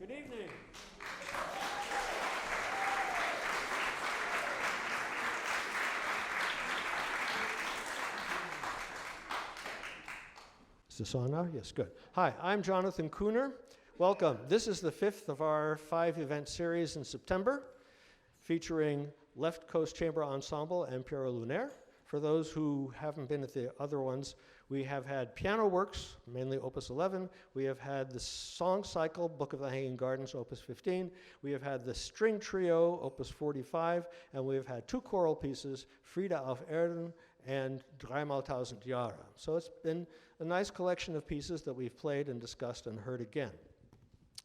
Good evening. Is this on now? Yes, good. Hi, I'm Jonathan Cooner. Welcome. This is the fifth of our 5-event series in September, featuring Left Coast Chamber Ensemble and Pierrot Lunaire. For those who haven't been at the other ones, we have had piano works, mainly Opus 11. We have had the song cycle, Book of the Hanging Gardens, Opus 15. We have had the string trio, Opus 45. And we have had 2 choral pieces, Friede auf Erden and Dreimal Tausend Jahre. So it's been a nice collection of pieces that we've played and discussed and heard again.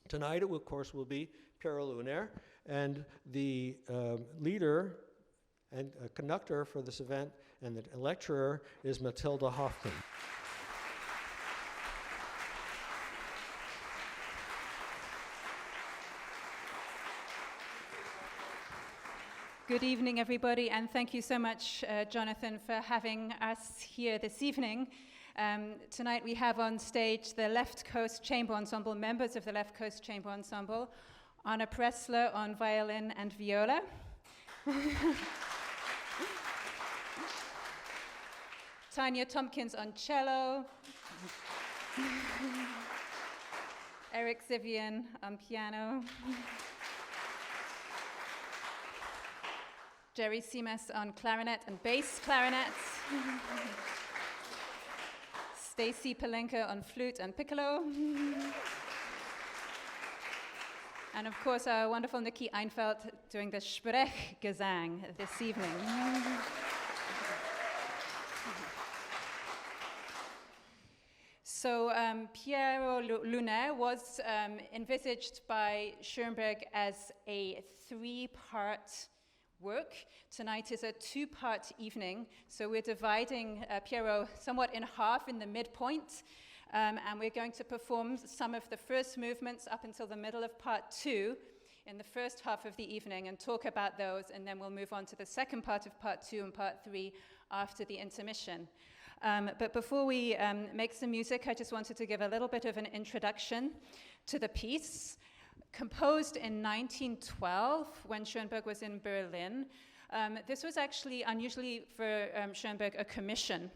Tonight, it will, of course, will be Pierrot Lunaire, and the leader and conductor for this event and the lecturer is Matilda Hofman. Good evening, everybody, and thank you so much, Jonathan, for having us here this evening. Tonight we have on stage the Left Coast Chamber Ensemble, members of the Left Coast Chamber Ensemble, Anna Presler on violin and viola. Tanya Tomkins on cello. Eric Zivian on piano. Jerry Simas on clarinet and bass clarinet. Stacey Pelinka on flute and piccolo. And of course, our wonderful Nikki Einfeld doing the Sprechgesang this evening. So Pierrot Lunaire was envisaged by Schoenberg as a 3-part work. Tonight is a 2-part evening, so we're dividing Pierrot somewhat in half in the midpoint, and we're going to perform some of the first movements up until the middle of part 2 in the first half of the evening and talk about those, and then we'll move on to the second part of part 2 and part 3 after the intermission. But before we make some music, I just wanted to give a little bit of an introduction to the piece. Composed in 1912, when Schoenberg was in Berlin, this was actually unusually for Schoenberg a commission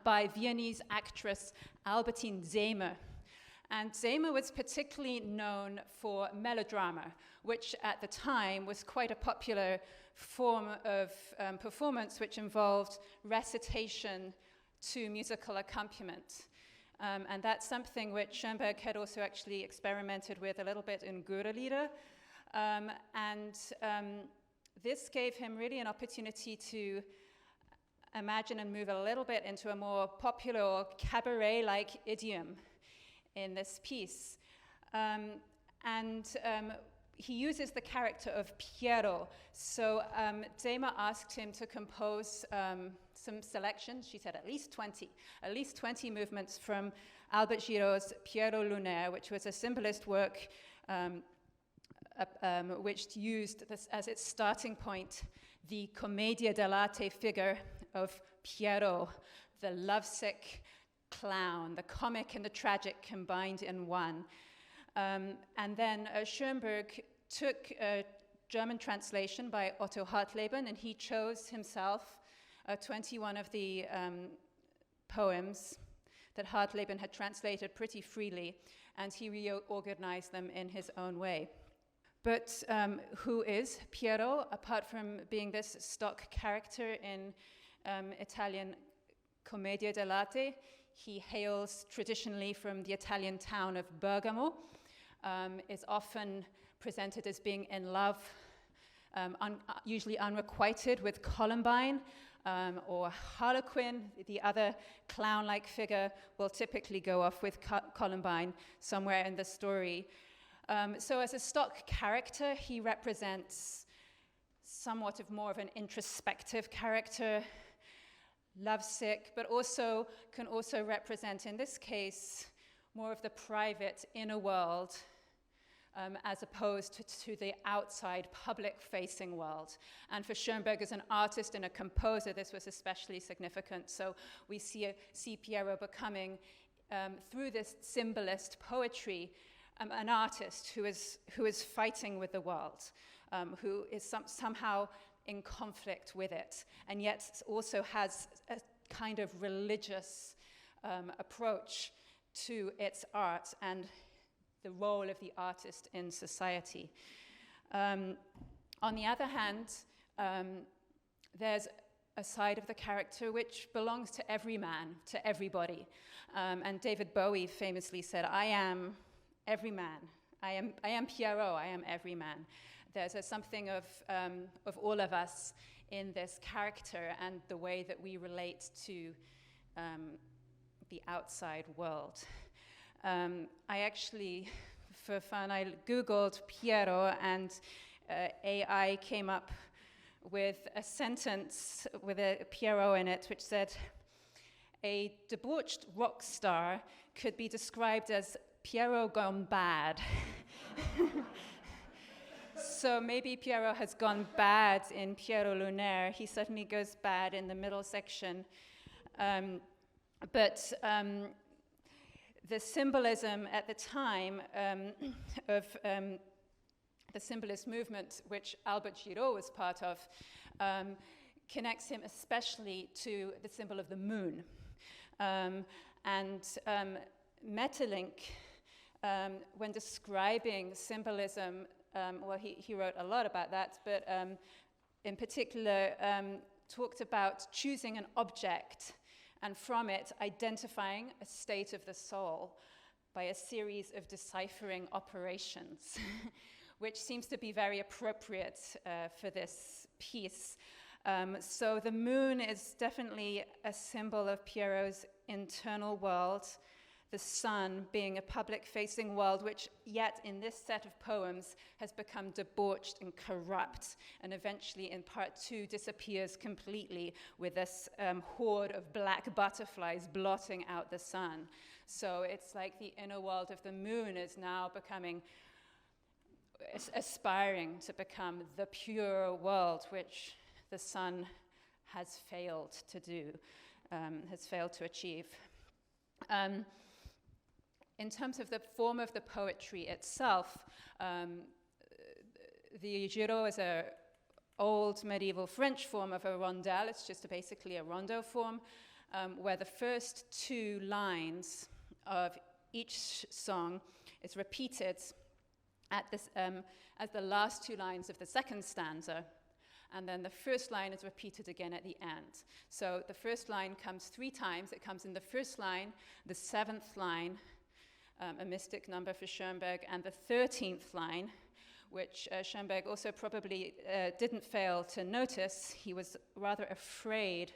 by Viennese actress Albertine Zehmer. And Zehmer was particularly known for melodrama, which at the time was quite a popular form of performance which involved recitation to musical accompaniment. And that's something which Schoenberg had also actually experimented with a little bit in Gurelieder. This gave him really an opportunity to imagine and move a little bit into a more popular or cabaret-like idiom in this piece. He uses the character of Pierrot. So Zehmer asked him to compose some selections. She said at least 20 movements from Albert Giraud's Pierrot Lunaire, which was a symbolist work which used this as its starting point the commedia dell'arte figure of Pierrot, the lovesick clown, the comic and the tragic combined in one. And then Schoenberg took a German translation by Otto Hartleben, and he chose himself 21 of the poems that Hartleben had translated pretty freely, and he reorganized them in his own way. But who is Pierrot, apart from being this stock character in Italian commedia dell'arte? He hails traditionally from the Italian town of Bergamo, is often presented as being in love, usually unrequited, with Columbine, or Harlequin. The other clown-like figure will typically go off with Columbine somewhere in the story. So as a stock character, he represents somewhat of more of an introspective character, lovesick, but also can also represent, in this case, more of the private inner world, as opposed to the outside public-facing world. And for Schoenberg as an artist and a composer, this was especially significant. So we see Pierrot becoming, through this symbolist poetry, an artist who is fighting with the world, who is somehow in conflict with it, and yet also has a kind of religious approach to its art and the role of the artist in society. On the other hand, there's a side of the character which belongs to every man, to everybody. And David Bowie famously said, "I am every man. I am Pierrot. I am every man." There's something of all of us in this character and the way that we relate to the outside world. I actually, for fun, I Googled Pierrot, and AI came up with a sentence with a Pierrot in it, which said, "A debauched rock star could be described as Pierrot gone bad." So maybe Pierrot has gone bad in Pierrot Lunaire. He certainly goes bad in the middle section. But the symbolism at the time of the symbolist movement, which Albert Giraud was part of, connects him especially to the symbol of the moon. Maeterlinck, when describing symbolism, well, he wrote a lot about that, but in particular talked about choosing an object and from it identifying a state of the soul by a series of deciphering operations, which seems to be very appropriate for this piece. So the moon is definitely a symbol of Pierrot's internal world, the sun being a public-facing world, which yet in this set of poems has become debauched and corrupt, and eventually in part 2 disappears completely with this horde of black butterflies blotting out the sun. So it's like the inner world of the moon is now becoming, aspiring to become the pure world, which the sun has failed to do, has failed to achieve. In terms of the form of the poetry itself, the Giraud is an old medieval French form of a rondel. It's just basically a rondo form, where the first 2 lines of each song is repeated at this, as the last 2 lines of the second stanza, and then the first line is repeated again at the end. So the first line comes 3 times. It comes in the first line, the 7th line, a mystic number for Schoenberg, and the 13th line, which Schoenberg also probably didn't fail to notice. He was rather afraid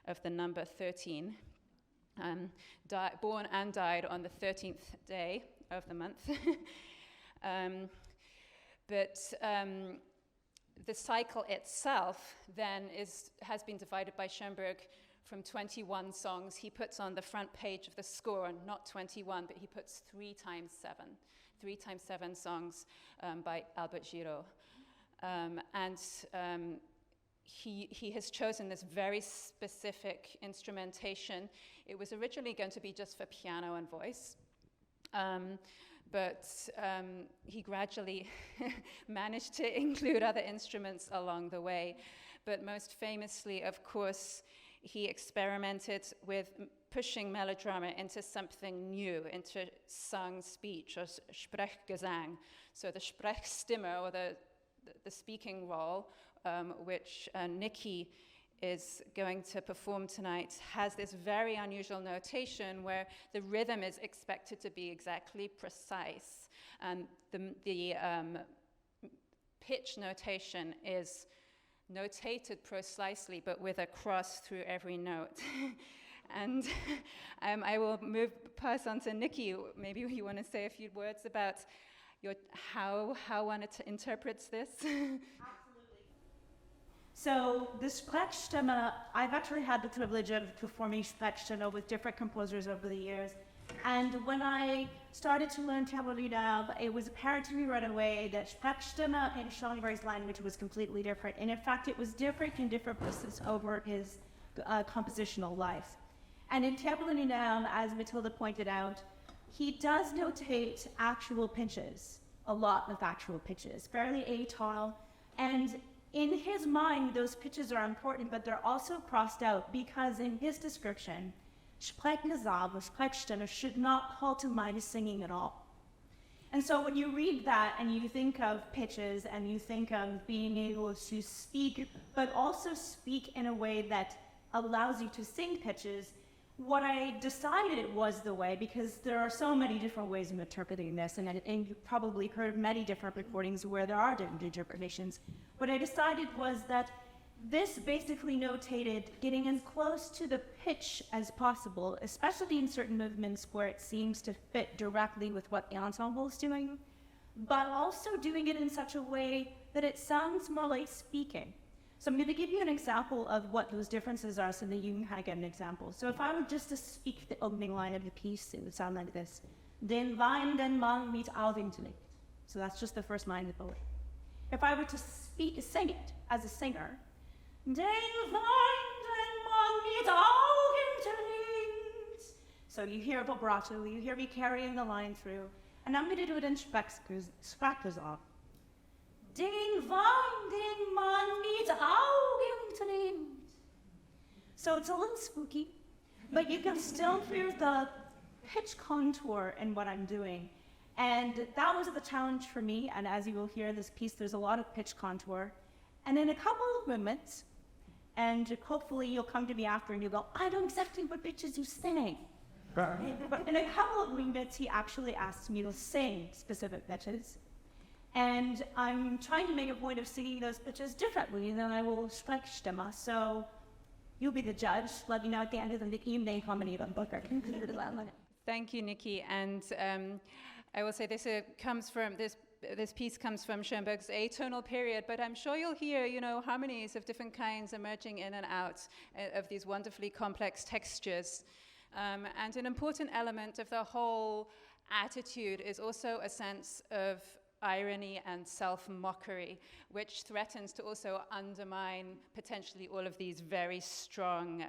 of the number 13. Born and died on the 13th day of the month. But the cycle itself then has been divided by Schoenberg from 21 songs. He puts on the front page of the score, not 21, but he puts 3 times 7 songs by Albert Giraud. He has chosen this very specific instrumentation. It was originally going to be just for piano and voice, but he gradually managed to include other instruments along the way. But most famously, of course, he experimented with pushing melodrama into something new, into sung speech, or Sprechgesang. So the Sprechstimme, or the speaking role, which Nikki is going to perform tonight, has this very unusual notation where the rhythm is expected to be exactly precise. And the pitch notation is notated precisely, but with a cross through every note. And I will pass on to Nikki. Maybe you want to say a few words about how one interprets this. Absolutely. So the Sprechstimme, I've actually had the privilege of performing Sprechstimme with different composers over the years. And when I started to learn Cabaret, it was apparent to me right away that Sprechstimme in Schoenberg's language was completely different. And in fact, it was different in different places over his compositional life. And in Cabaret, as Matilda pointed out, he does notate actual pitches, a lot of actual pitches, fairly atonal, and in his mind, those pitches are important, but they're also crossed out because in his description, Sprechgesang, Sprechstimme, should not call to mind singing at all. And so when you read that and you think of pitches and you think of being able to speak, but also speak in a way that allows you to sing pitches, what I decided was the way, because there are so many different ways of interpreting this, and you've probably heard many different recordings where there are different interpretations. What I decided was that this basically notated getting as close to the pitch as possible, especially in certain movements where it seems to fit directly with what the ensemble is doing, but also doing it in such a way that it sounds more like speaking. So I'm going to give you an example of what those differences are so that you can kind of get an example. So if I were just to speak the opening line of the piece, it would sound like this. Den weinenden Mann mit Augenblick. So that's just the first line of the poem. If I were to sing it as a singer, Den weinenden Mann mit Augenblick. So you hear a vibrato, you hear me carrying the line through, and I'm going to do it in Sprechgesang. Den weinenden Mann mit Augenblick. So it's a little spooky, but you can still hear the pitch contour in what I'm doing. And that was the challenge for me, and as you will hear this piece, there's a lot of pitch contour. And in a couple of movements, and hopefully you'll come to me after and you'll go, I know exactly what pitches you sing. But in a couple of movements, he actually asked me to sing specific pitches. And I'm trying to make a point of singing those pitches differently than I will Sprechstimme. So you'll be the judge. Let me know at the end of the evening how many of them book are considered. Thank you, Nikki. And I will say this piece comes from Schoenberg's atonal period, but I'm sure you'll hear, harmonies of different kinds emerging in and out of these wonderfully complex textures. And an important element of the whole attitude is also a sense of irony and self-mockery, which threatens to also undermine potentially all of these very strong,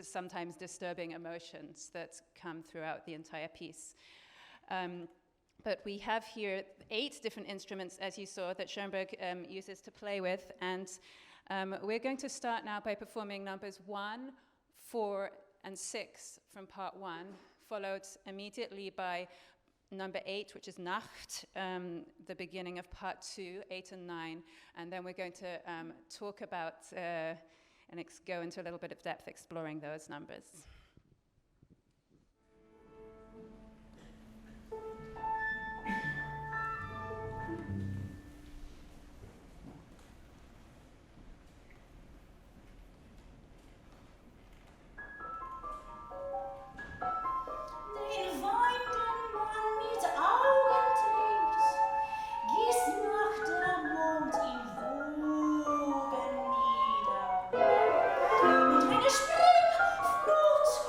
sometimes disturbing emotions that come throughout the entire piece. But we have here 8 different instruments, as you saw, that Schoenberg uses to play with, and we're going to start now by performing numbers 1, 4, and 6 from part 1, followed immediately by number 8, which is Nacht, the beginning of part 2, 8 and 9, and then we're going to talk about and go into a little bit of depth exploring those numbers. Spring, Flute,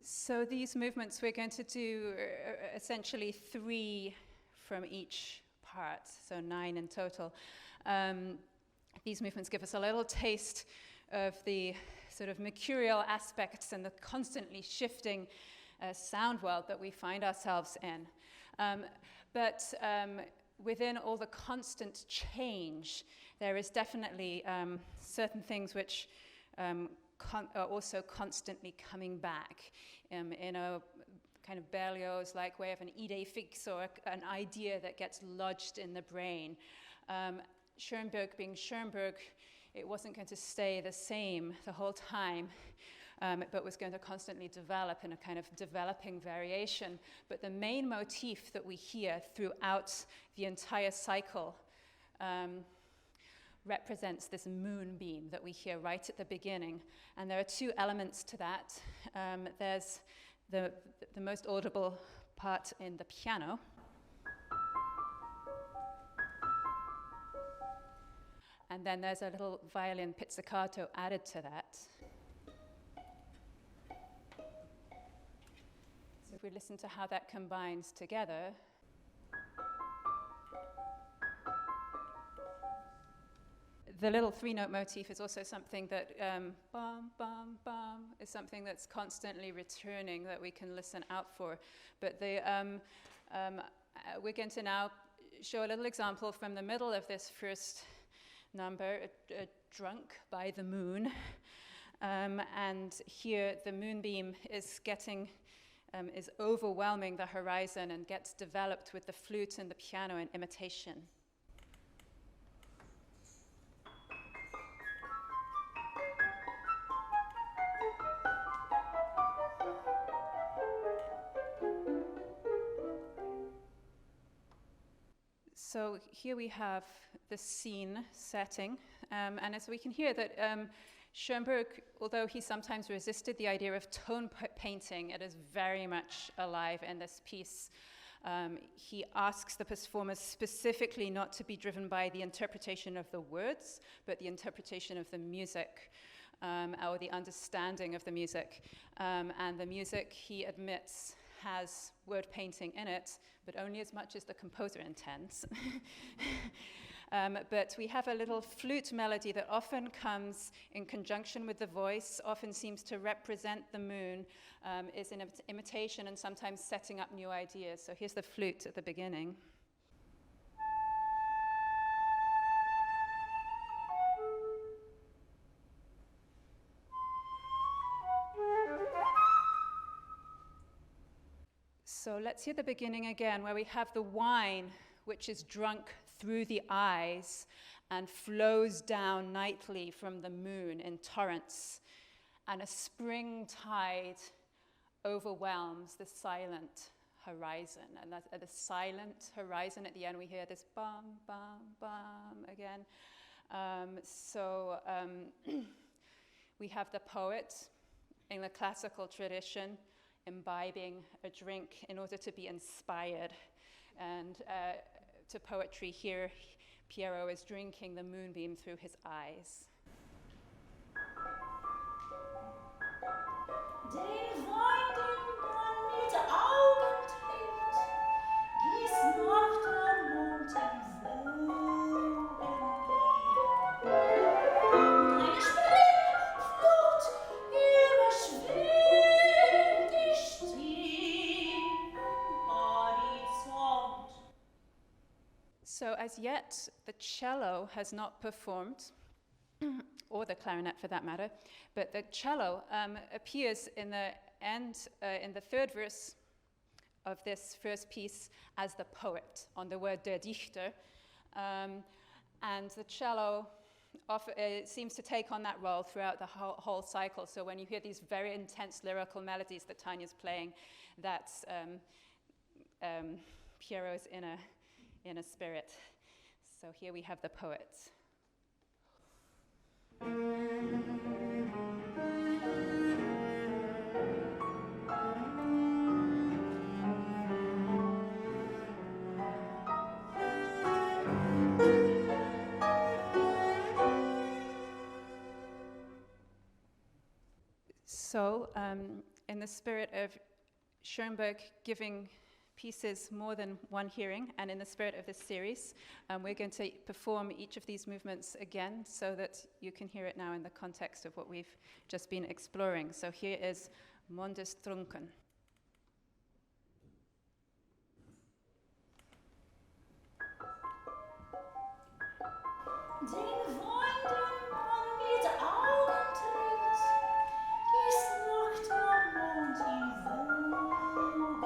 So these movements, we're going to do essentially 3 from each part, so 9 in total. These movements give us a little taste of the sort of mercurial aspects and the constantly shifting sound world that we find ourselves in. But within all the constant change, there is definitely certain things which are also constantly coming back in a kind of Berlioz-like way of an idée fixe, or an idea that gets lodged in the brain. Schoenberg being Schoenberg, it wasn't going to stay the same the whole time, but was going to constantly develop in a kind of developing variation. But the main motif that we hear throughout the entire cycle represents this moonbeam that we hear right at the beginning. And there are two elements to that. There's the most audible part in the piano. And then there's a little violin pizzicato added to that. So if we listen to how that combines together, the little three-note motif is also something that bum, bum, bum is something that's constantly returning that we can listen out for. But we're going to now show a little example from the middle of this first number, Drunk by the Moon. And here the moonbeam is overwhelming the horizon and gets developed with the flute and the piano in imitation. So here we have the scene setting, and as we can hear that Schoenberg, although he sometimes resisted the idea of tone painting, it is very much alive in this piece. He asks the performers specifically not to be driven by the interpretation of the words, but the interpretation of the music, or the understanding of the music. And the music, he admits, has word painting in it, but only as much as the composer intends. But we have a little flute melody that often comes in conjunction with the voice, often seems to represent the moon, is an imitation and sometimes setting up new ideas. So here's the flute at the beginning. So let's hear the beginning again, where we have the wine, which is drunk through the eyes and flows down nightly from the moon in torrents, and a spring tide overwhelms the silent horizon. And at the silent horizon at the end, we hear this bum, bum, bum again. We have the poet in the classical tradition imbibing a drink in order to be inspired. And to poetry here, Pierrot is drinking the moonbeam through his eyes. Den Wein, den man mit Augen trinkt, gießt noch der Mond im Wogen. Eine Springflut überschwingt die Stirn, Horizont. So as yet, the cello has not performed, or the clarinet for that matter, but the cello appears in the end, in the third verse of this first piece as the poet, on the word der Dichter, and the cello seems to take on that role throughout the whole cycle. So when you hear these very intense lyrical melodies that Tanya's playing, that's Pierrot's inner spirit. So here we have the poet. So, in the spirit of Schoenberg giving pieces more than one hearing, and in the spirit of this series, we're going to perform each of these movements again so that you can hear it now in the context of what we've just been exploring. So here is Mondestrunken. Den Wein, den man mit Augen trinkt, gießt noch der Mond im Wogen.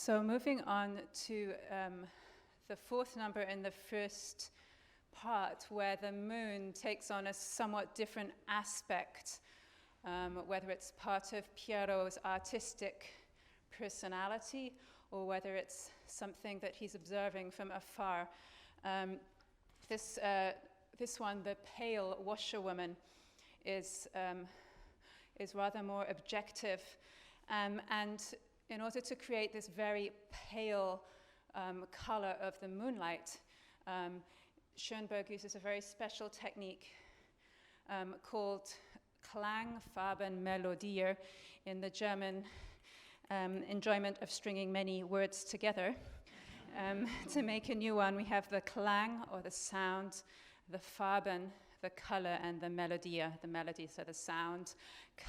So moving on to the fourth number in the first part, where the moon takes on a somewhat different aspect, whether it's part of Pierrot's artistic personality or whether it's something that he's observing from afar. This one, The Pale Washerwoman, is rather more objective, and in order to create this very pale color of the moonlight, Schoenberg uses a very special technique called Klang, Farben, Melodier, in the German enjoyment of stringing many words together. To make a new one, we have the Klang, or the sound, the Farben, the color, and the Melodier, the melody, so the sound,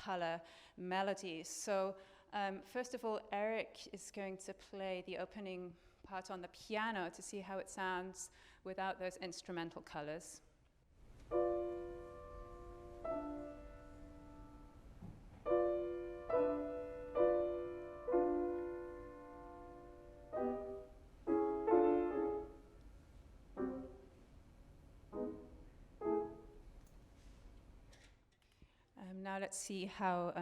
color, melody. So first of all, Eric is going to play the opening part on the piano to see how it sounds without those instrumental colors. Now let's see how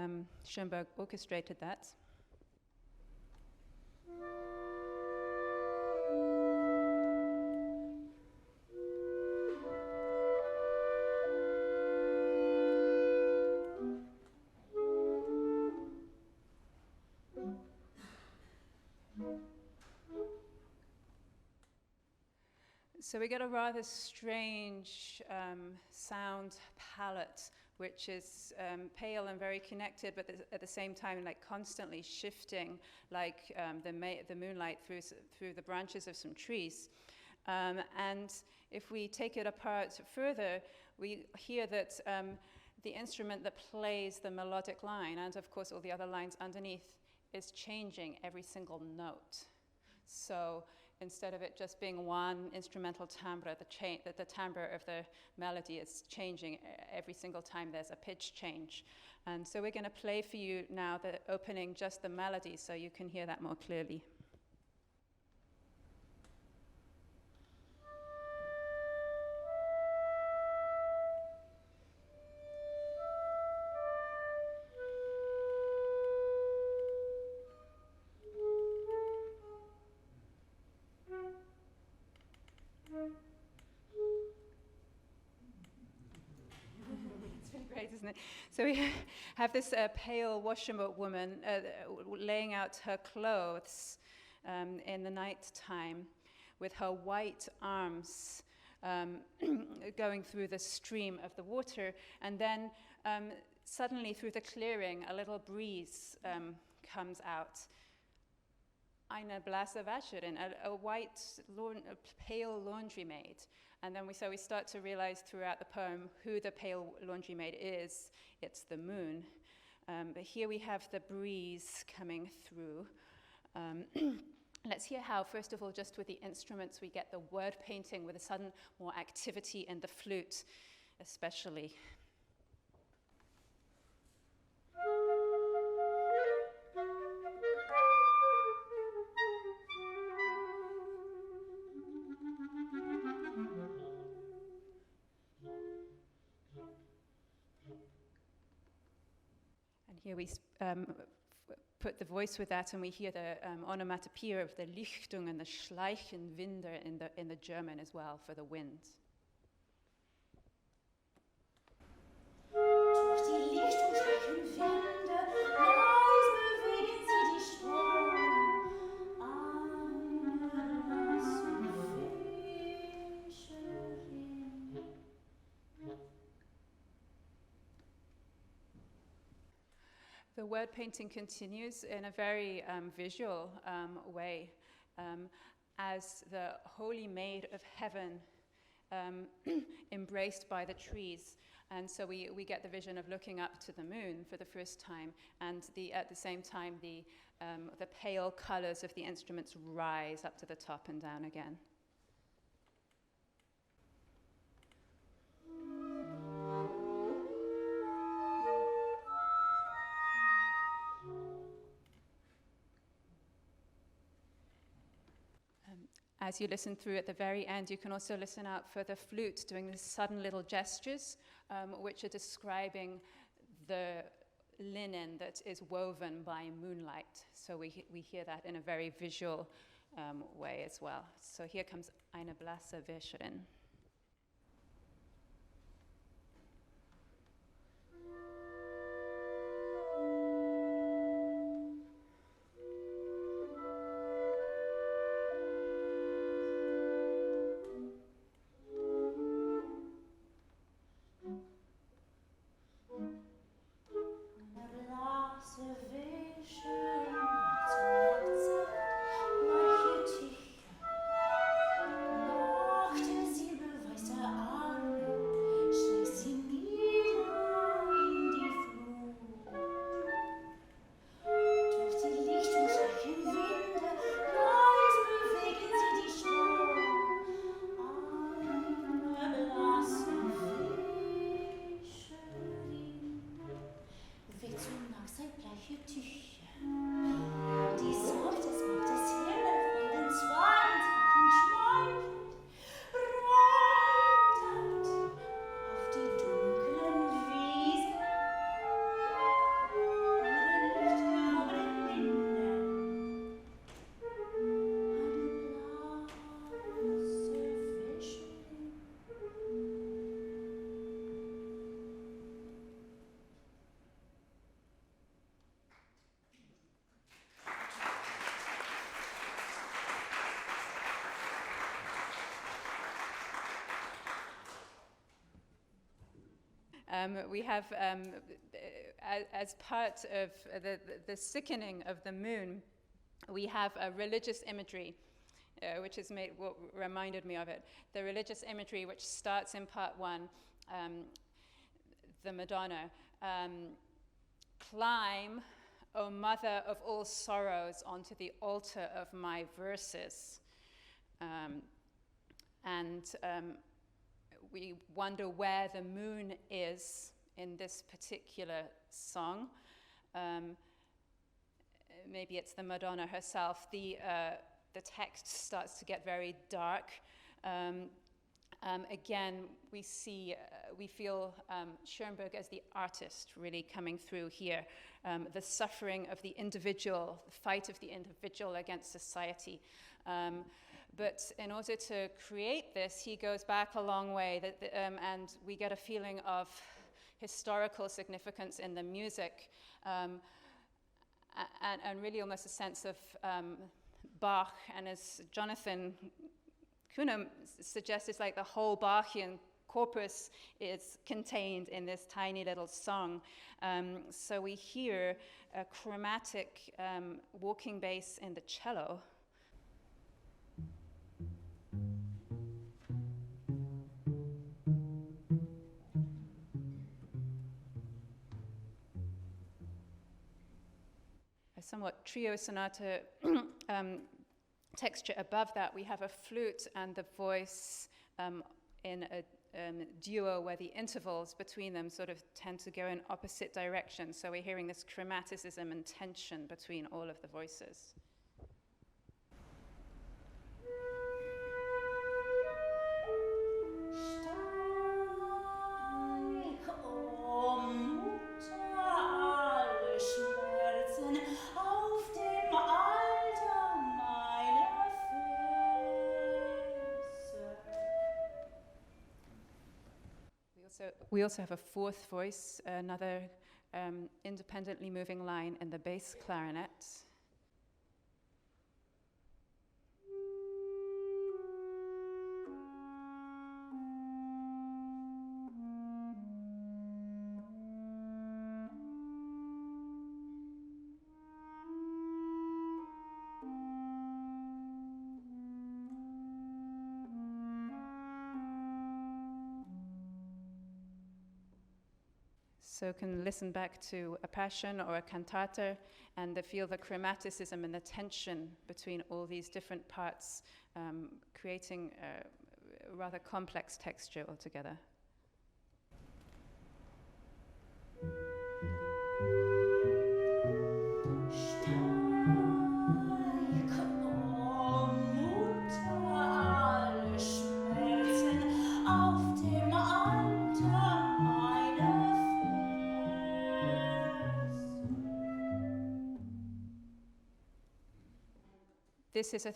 Schoenberg orchestrated that. So we get a rather strange sound palette, which is pale and very connected, but at the same time, like constantly shifting, like the moonlight through the branches of some trees. And if we take it apart further, we hear that the instrument that plays the melodic line, and of course all the other lines underneath, is changing every single note. So instead of it just being one instrumental timbre, the timbre of the melody is changing every single time there's a pitch change. And so we're going to play for you now the opening, just the melody, so you can hear that more clearly. Isn't it? So we have this pale washerwoman laying out her clothes in the night time with her white arms going through the stream of the water, and then suddenly through the clearing a little breeze comes out. Eine blasse Wäscherin, a white, pale laundry maid. And then we start to realize throughout the poem who the pale laundry maid is. It's the moon. But here we have the breeze coming through. Let's hear how, first of all, just with the instruments, we get the word painting with a sudden more activity in the flute, especially. Here we put the voice with that, and we hear the onomatopoeia of the Lichtung and the Schleichenwinde in the German as well, for the wind. Durch die Lichtung schleichen Winde, leis bewegen sie die Strom. Eine Fischerin. The word painting continues in a very visual way as the Holy Maid of Heaven embraced by the trees. And so we get the vision of looking up to the moon for the first time, and at the same time the pale colors of the instruments rise up to the top and down again. as you listen through at the very end, you can also listen out for the flute doing these sudden little gestures, which are describing the linen that is woven by moonlight. So we hear that in a very visual way as well. So here comes Eine blasse Wäscherin. We have, as part of the sickening of the moon, we have a religious imagery, which is what reminded me of it. The religious imagery which starts in part one, the Madonna. Climb, O mother of all sorrows, onto the altar of my verses. We wonder where the moon is in this particular song. Maybe it's the Madonna herself. The text starts to get very dark. Again, we feel Schoenberg as the artist really coming through here. The suffering of the individual, the fight of the individual against society. But in order to create this, he goes back a long way, and we get a feeling of historical significance in the music, and really almost a sense of Bach. And as Jonathan Kuhner suggests, it's like the whole Bachian corpus is contained in this tiny little song. So we hear a chromatic walking bass in the cello. Somewhat trio sonata texture above that, we have a flute and the voice in a duo where the intervals between them sort of tend to go in opposite directions. So we're hearing this chromaticism and tension between all of the voices. We also have a fourth voice, another independently moving line in the bass clarinet. So can listen back to a passion or a cantata and feel the chromaticism and the tension between all these different parts, creating a rather complex texture altogether. Steig, o Mutter, This is,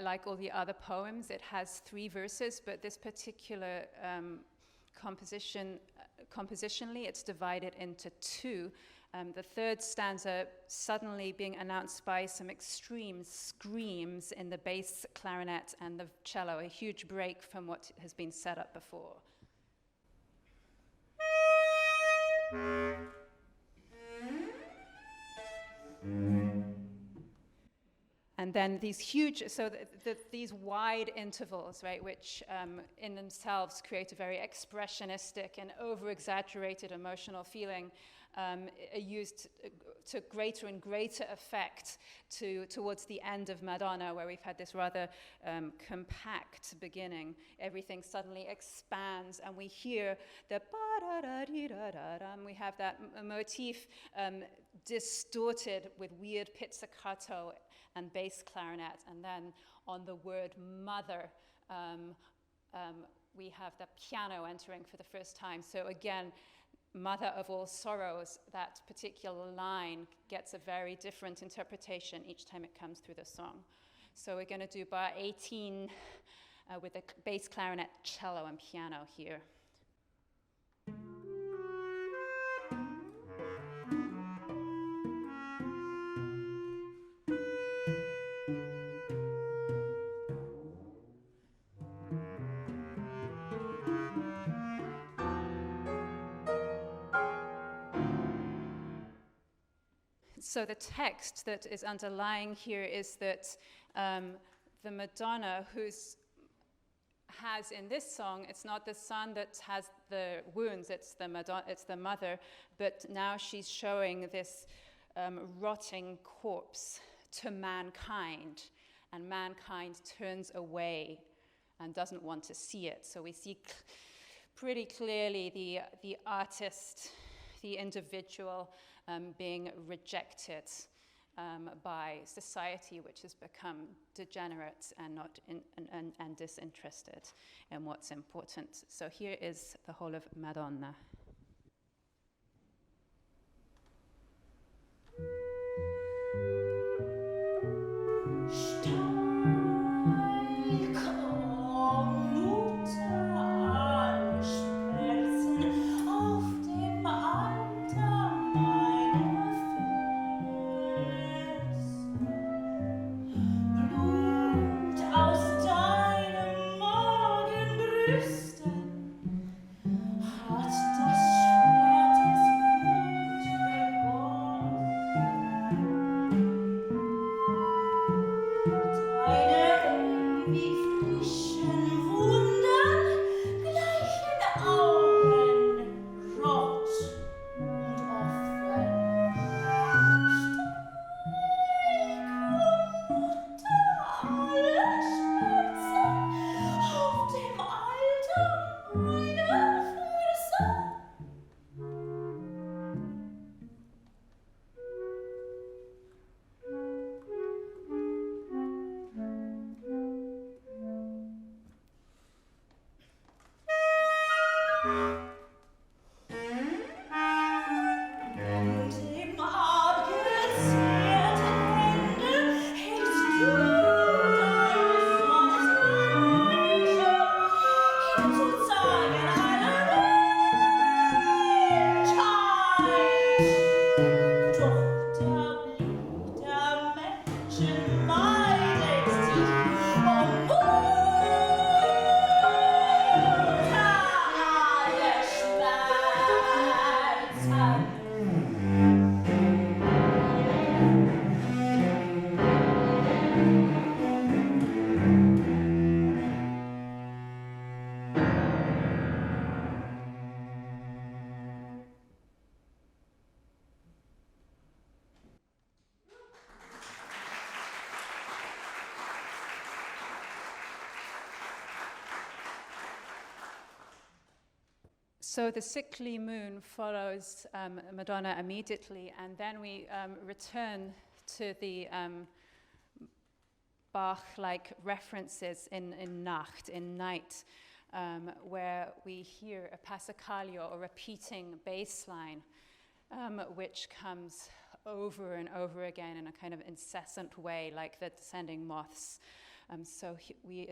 like all the other poems, it has 3 verses, but this particular compositionally, it's divided into 2. The third stanza suddenly being announced by some extreme screams in the bass clarinet and the cello, a huge break from what has been set up before. And then these huge, so these wide intervals, right, which in themselves create a very expressionistic and over-exaggerated emotional feeling, are used to greater and greater effect towards the end of Madonna, where we've had this rather compact beginning. Everything suddenly expands, and we hear the ba-da-da-dee-da-da-dum. We have that motif distorted with weird pizzicato and bass clarinet, and then on the word mother, we have the piano entering for the first time. So again, mother of all sorrows, that particular line gets a very different interpretation each time it comes through the song. So we're going to do bar 18 with the bass clarinet, cello, and piano here. So the text that is underlying here is that the Madonna, has in this song, it's not the son that has the wounds, it's the mother, but now she's showing this rotting corpse to mankind, and mankind turns away and doesn't want to see it. So we see pretty clearly the artist, the individual, being rejected by society, which has become degenerate and not and disinterested in what's important. So here is the whole of Madonna. So the sickly moon follows Madonna immediately, and then we return to the Bach-like references in Nacht, in night, where we hear a passacaglio, or repeating bass line, which comes over and over again in a kind of incessant way, like the descending moths. We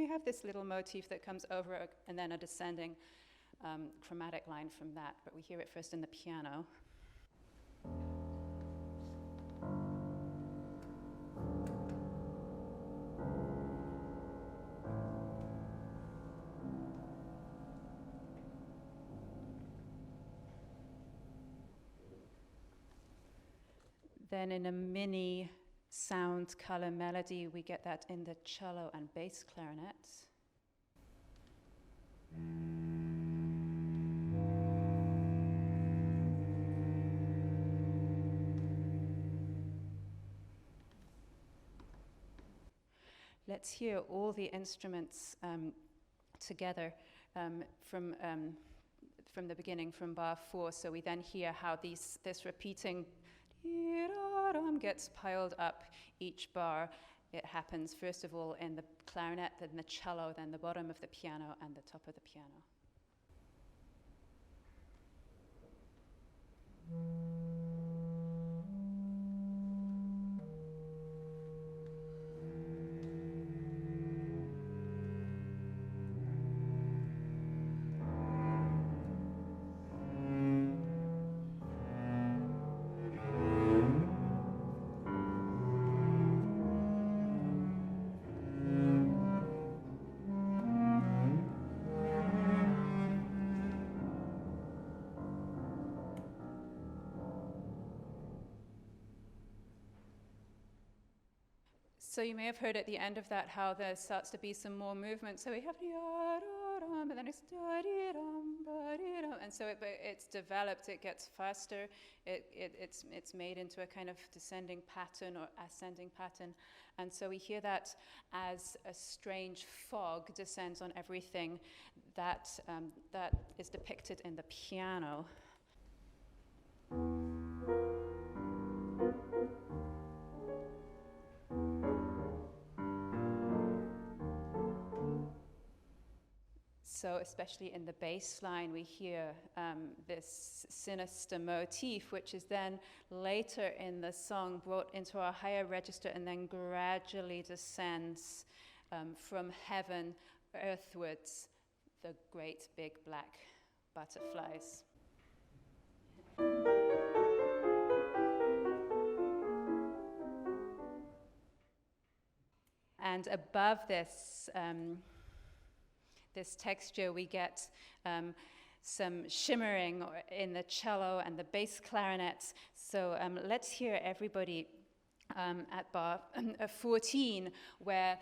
have this little motif that comes over and then a descending chromatic line from that, but we hear it first in the piano. Then in a mini sound color melody, we get that in the cello and bass clarinet. Let's hear all the instruments together from the beginning, from bar 4. So we then hear how this repeating gets piled up each bar. It happens first of all in the clarinet, then the cello, then the bottom of the piano, and the top of the piano. So you may have heard at the end of that how there starts to be some more movement. So we have but then it's and so it's developed. It gets faster. It's made into a kind of descending pattern or ascending pattern, and so we hear that as a strange fog descends on everything that is depicted in the piano. So especially in the bass line, we hear this sinister motif, which is then later in the song brought into a higher register and then gradually descends from heaven earthwards, the great big black butterflies. And above this, this texture, we get some shimmering in the cello and the bass clarinet. So let's hear everybody at bar 14, where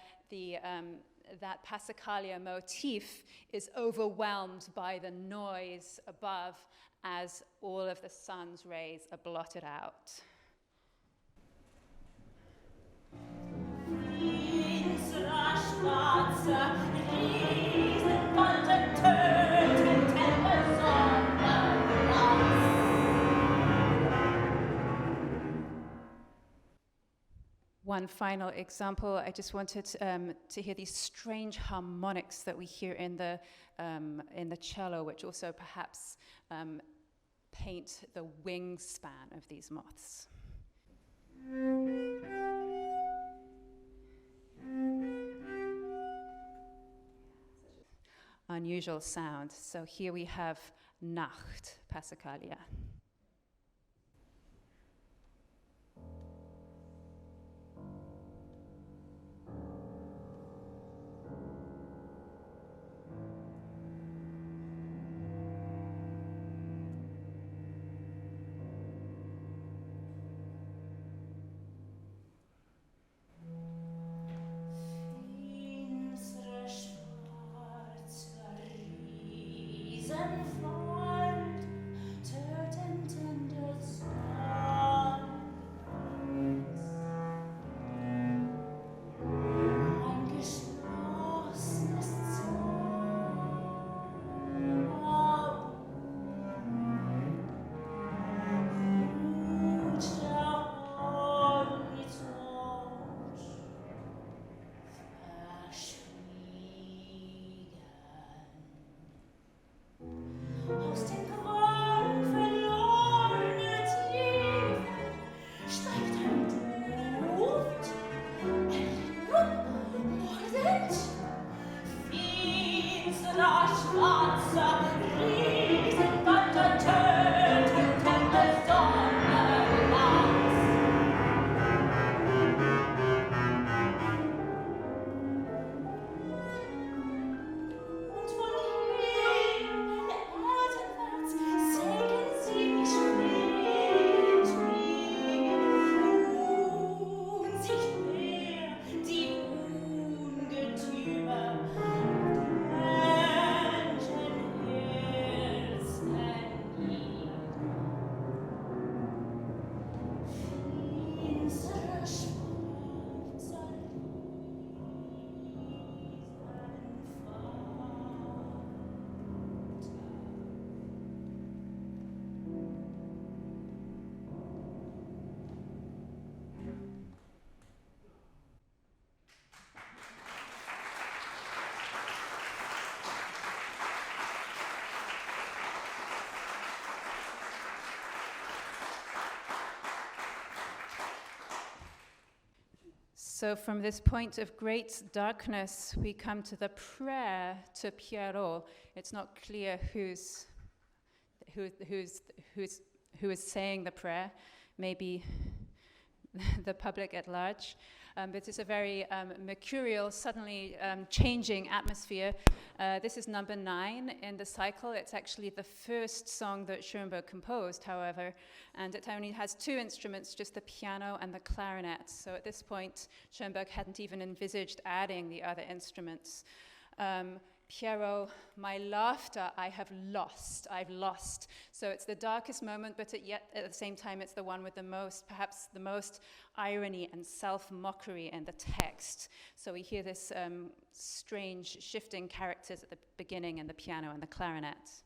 that Passacaglia motif is overwhelmed by the noise above as all of the sun's rays are blotted out. One final example, I just wanted to hear these strange harmonics that we hear in the cello, which also perhaps paint the wingspan of these moths. Unusual sound. So here we have Nacht, Passacaglia. Finsere schwarze Riesen fort, töten So from this point of great darkness, we come to the prayer to Pierrot. It's not clear who is saying the prayer, maybe the public at large. But it's a very mercurial, suddenly changing atmosphere. This is number 9 in the cycle. It's actually the first song that Schoenberg composed, however, and it only has 2 instruments, just the piano and the clarinet. So at this point, Schoenberg hadn't even envisaged adding the other instruments. Pierrot, my laughter I've lost. So it's the darkest moment, but yet at the same time it's the one with perhaps the most irony and self-mockery in the text. So we hear this strange shifting characters at the beginning in the piano and the clarinet.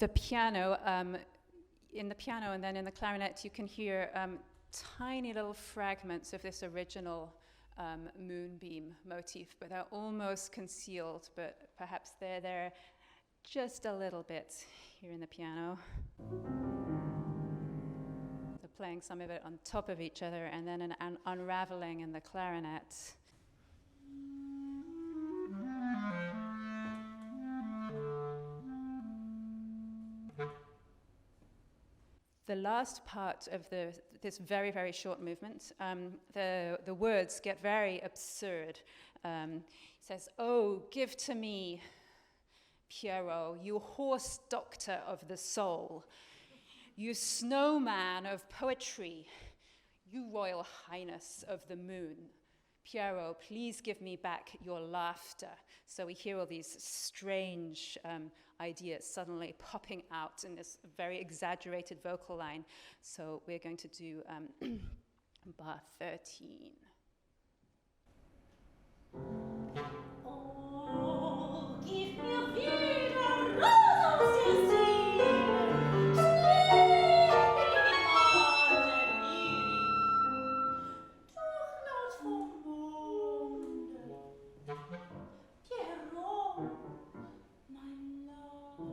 The piano, in the piano and then in the clarinet, you can hear tiny little fragments of this original moonbeam motif, but they're almost concealed, but perhaps they're there just a little bit here in the piano. They're playing some of it on top of each other, and then an unraveling in the clarinet. The last part of this very, very short movement, the words get very absurd. He says, "Oh, give to me, Pierrot, you horse doctor of the soul, you snowman of poetry, you royal highness of the moon. Pierrot, please give me back your laughter." So we hear all these strange ideas suddenly popping out in this very exaggerated vocal line. So we're going to do bar 13. Oh, give me a vida rosa sensibile, sleeping doch not vom Monde. Pierrot, mein Lachen.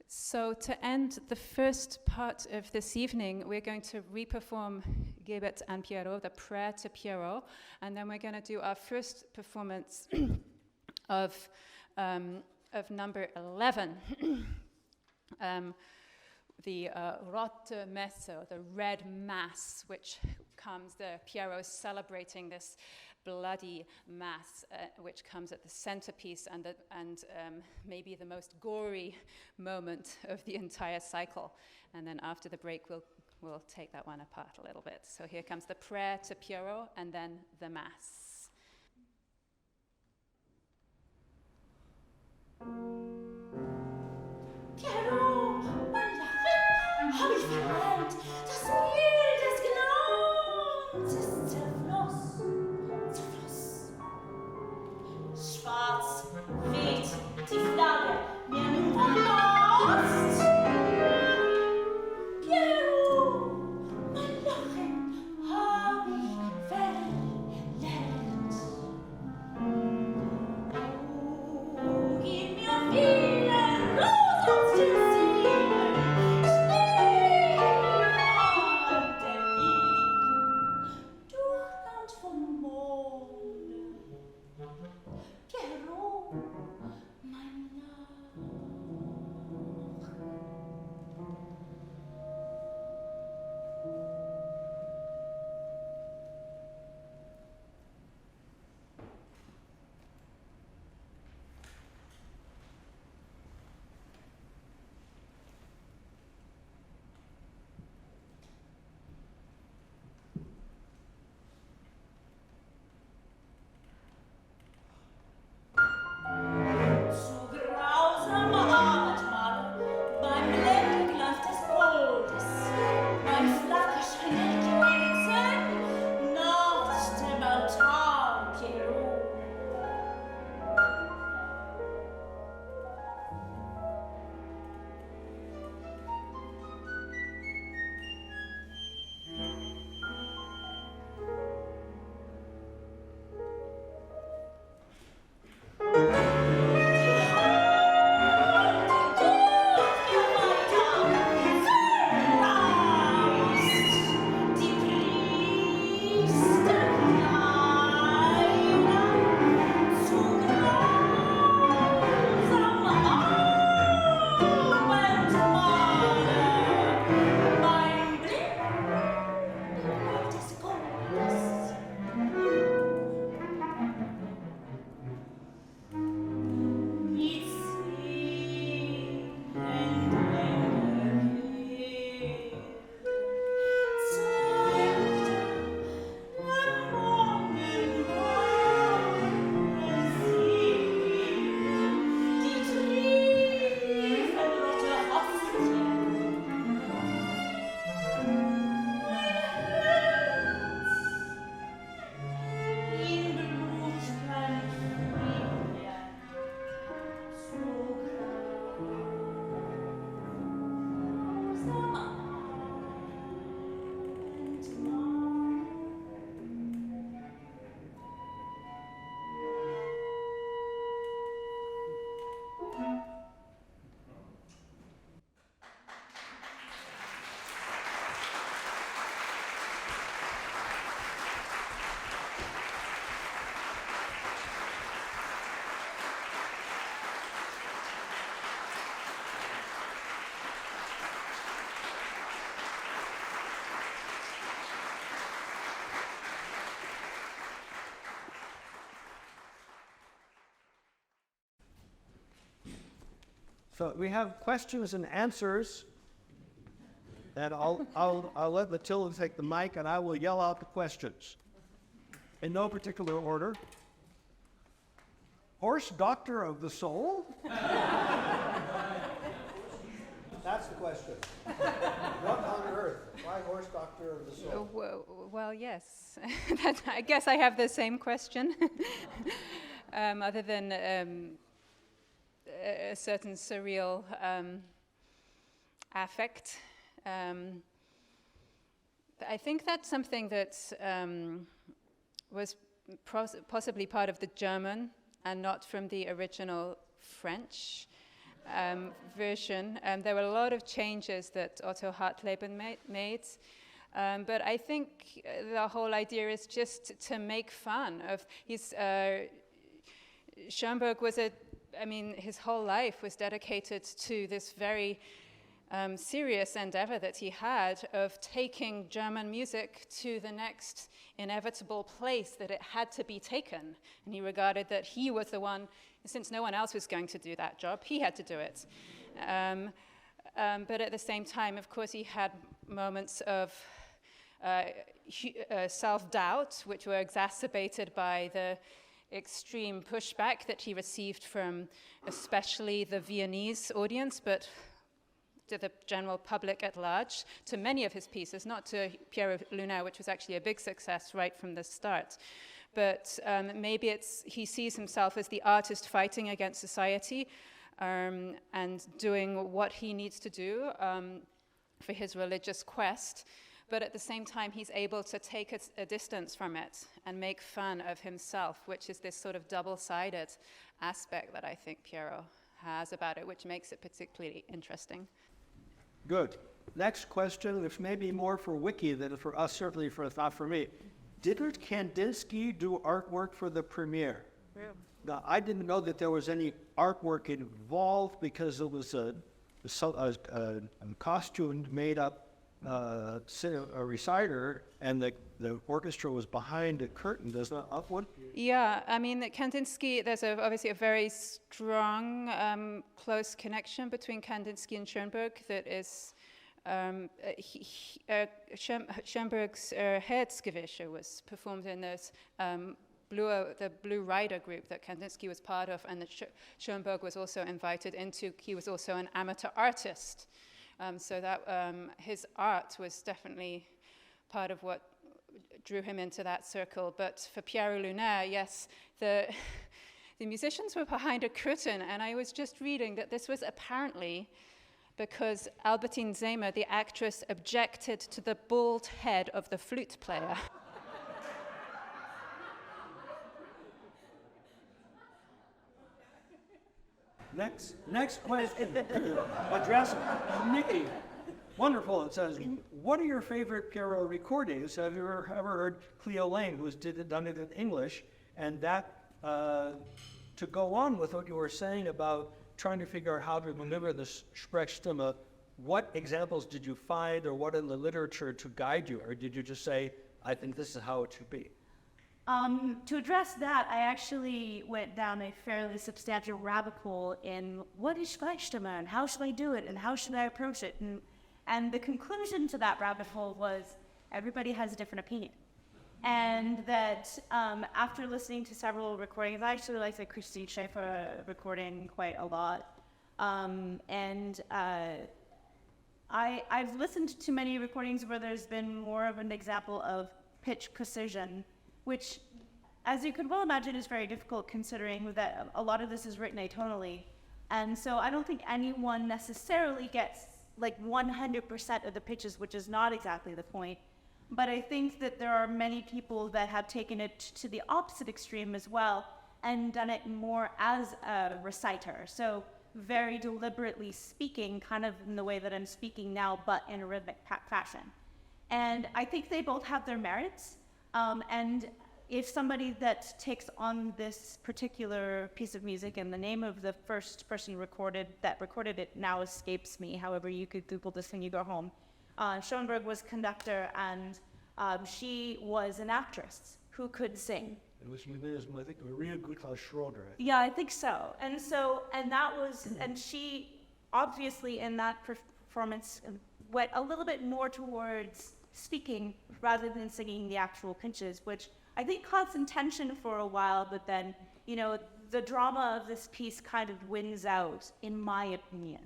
So to end the first part of this evening, we're going to reperform Gebet and Pierrot, the prayer to Pierrot, and then we're going to do our first performance of number 11, the Rote Messe, the Red Mass, which comes, the Pierrot celebrating this bloody mass, which comes at the centerpiece and maybe the most gory moment of the entire cycle. And then after the break, we'll take that one apart a little bit. So here comes the prayer to Pierrot and then the mass. Pierrot, mein Lachen, hab ich verbrannt. Das Mehl des Gnaums ist zerfloss. Schwarz weht die Flagge mir nun vom Mast. Pierrot, mein Lachen hab ich verlernt. Oh, gib mir wieder Rosen zu ziehen, Schnee an der Wieg, durch Land vom Monde. Pierrot, mein Lachen. So we have questions and answers. And I'll let Matilda take the mic, and I will yell out the questions in no particular order. Horse doctor of the soul? That's the question. What on earth? Why horse doctor of the soul? Well, yes. I guess I have the same question. Other than a certain surreal affect. I think that's something that was possibly part of the German and not from the original French version. There were a lot of changes that Otto Hartleben made. But I think the whole idea is just to make fun of his. Schoenberg was his whole life was dedicated to this very serious endeavor that he had of taking German music to the next inevitable place that it had to be taken. And he regarded that he was the one, since no one else was going to do that job, he had to do it. But at the same time, of course, he had moments of self-doubt, which were exacerbated by the extreme pushback that he received from especially the Viennese audience, but to the general public at large, to many of his pieces, not to Pierrot Lunaire, which was actually a big success right from the start. But maybe he sees himself as the artist fighting against society and doing what he needs to do for his religious quest. But at the same time, he's able to take a distance from it and make fun of himself, which is this sort of double-sided aspect that I think Pierrot has about it, which makes it particularly interesting. Good. Next question, which may be more for Wiki than for us, certainly not for me. Didn't Kandinsky do artwork for the premiere? Yeah. Now, I didn't know that there was any artwork involved because it was a costume made up a reciter, and the orchestra was behind the curtain. Does that upward? Yeah, I mean, Kandinsky, there's obviously a very strong, close connection between Kandinsky and Schoenberg that is, Schoenberg's Herzgewische was performed in this the Blue Rider group that Kandinsky was part of, and that Schoenberg was also invited into. He was also an amateur artist. So that his art was definitely part of what drew him into that circle. But for Pierrot Lunaire, yes, the musicians were behind a curtain, and I was just reading that this was apparently because Albertine Zehmer, the actress, objected to the bald head of the flute player. Next question, addressed to Nikki. Wonderful. It says, what are your favorite Pierrot recordings? Have you ever heard Cleo Lane, who's done it in English? And that, to go on with what you were saying about trying to figure out how to deliver this Sprechstimme, what examples did you find, or what in the literature to guide you? Or did you just say, I think this is how it should be? To address that, I actually went down a fairly substantial rabbit hole in what is Sprechstimme, and how should I do it, and how should I approach it? And the conclusion to that rabbit hole was everybody has a different opinion. And that after listening to several recordings, I actually like the Christine Schaeffer recording quite a lot. I've listened to many recordings where there's been more of an example of pitch precision, which, as you could well imagine, is very difficult considering that a lot of this is written atonally. And so I don't think anyone necessarily gets like 100% of the pitches, which is not exactly the point. But I think that there are many people that have taken it to the opposite extreme as well and done it more as a reciter. So very deliberately speaking, kind of in the way that I'm speaking now, but in a rhythmic fashion. And I think they both have their merits. And if somebody that takes on this particular piece of music, and the name of the first person that recorded it now escapes me, however you could Google this when you go home. Schoenberg was conductor, and she was an actress who could sing. It was, I think, Maria Gutthaus Schroeder. Yeah, I think so. And that was, and she obviously in that performance went a little bit more towards speaking rather than singing the actual pinches, which I think caused some tension for a while, but then, you know, the drama of this piece kind of wins out, in my opinion.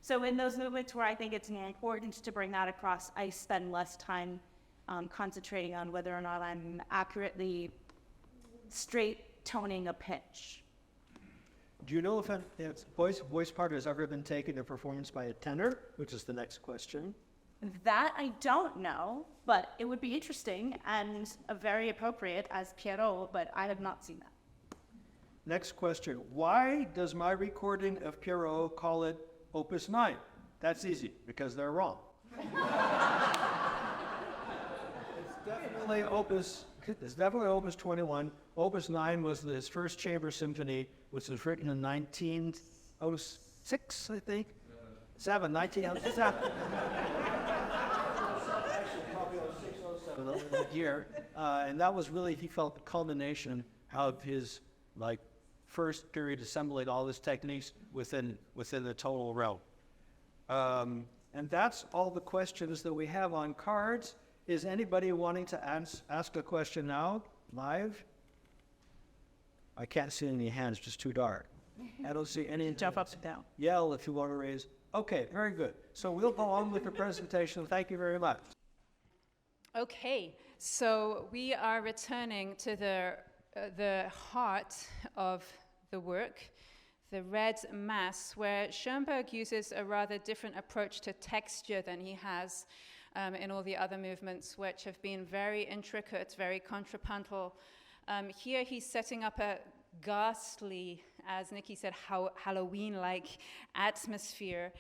So in those moments where I think it's more important to bring that across, I spend less time concentrating on whether or not I'm accurately straight toning a pitch. Do you know if voice part has ever been taken to performance by a tenor, which is the next question? That I don't know, but it would be interesting and very appropriate as Pierrot, but I have not seen that. Next question. Why does my recording of Pierrot call it Opus 9? That's easy, because they're wrong. It's definitely Opus 21. Opus 9 was his first chamber symphony, which was written in 1906, I think? 1907. Year, and that was really, he felt, the culmination of his first period assembling all his techniques within the total realm. And that's all the questions that we have on cards. Is anybody wanting to ask a question now, live? I can't see any hands, just too dark. I don't see any. Jump up and down. Yell if you want to raise. Okay, very good. So we'll go on with the presentation. Thank you very much. Okay, so we are returning to the heart of the work, the Red Mass, where Schoenberg uses a rather different approach to texture than he has in all the other movements, which have been very intricate, very contrapuntal. Here he's setting up a ghastly, as Nikki said, Halloween-like atmosphere.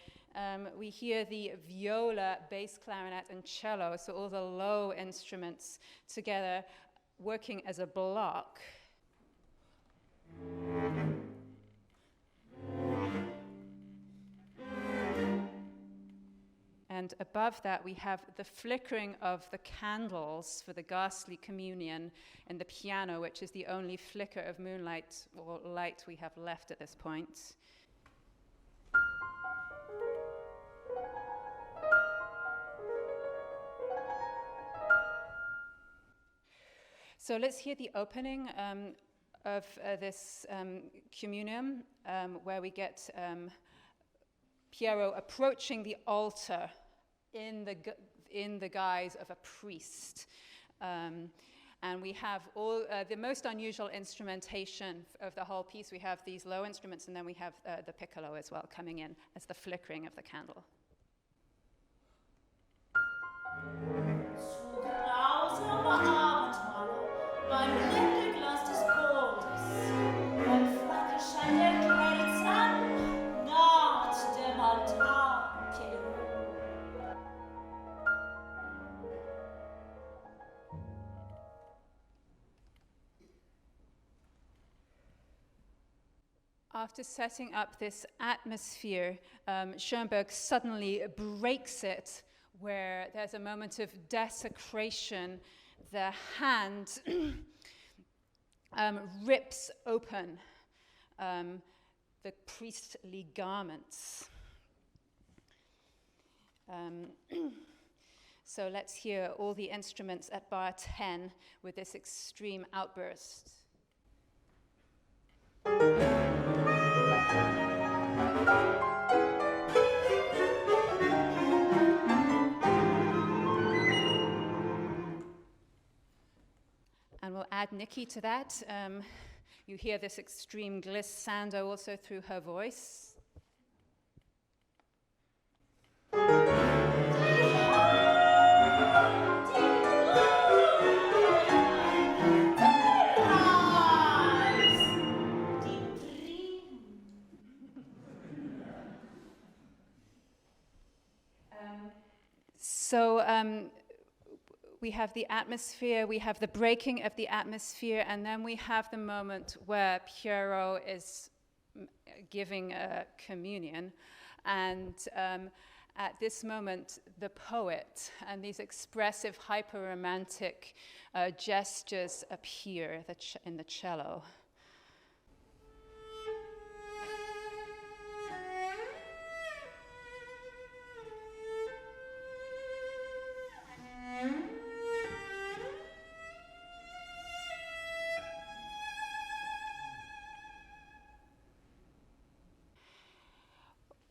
We hear the viola, bass clarinet, and cello, so all the low instruments together working as a block. And above that, we have the flickering of the candles for the ghastly communion and the piano, which is the only flicker of moonlight or light we have left at this point. So let's hear the opening of this communion, where we get Pierrot approaching the altar in the guise of a priest. And we have all the most unusual instrumentation of the whole piece. We have these low instruments, and then we have the piccolo as well coming in as the flickering of the candle. Mein Blicke des Goldes, mein flache Schein kleidet an, naht dem Altar, Pierrot. After setting up this atmosphere, Schoenberg suddenly breaks it, where there's a moment of desecration. The hand rips open the priestly garments. So let's hear all the instruments at bar 10 with this extreme outburst. And we'll add Nikki to that. You hear this extreme glissando also through her voice. So we have the atmosphere, we have the breaking of the atmosphere, and then we have the moment where Pierrot is giving a communion. And at this moment, the poet and these expressive, hyper-romantic gestures appear in the cello.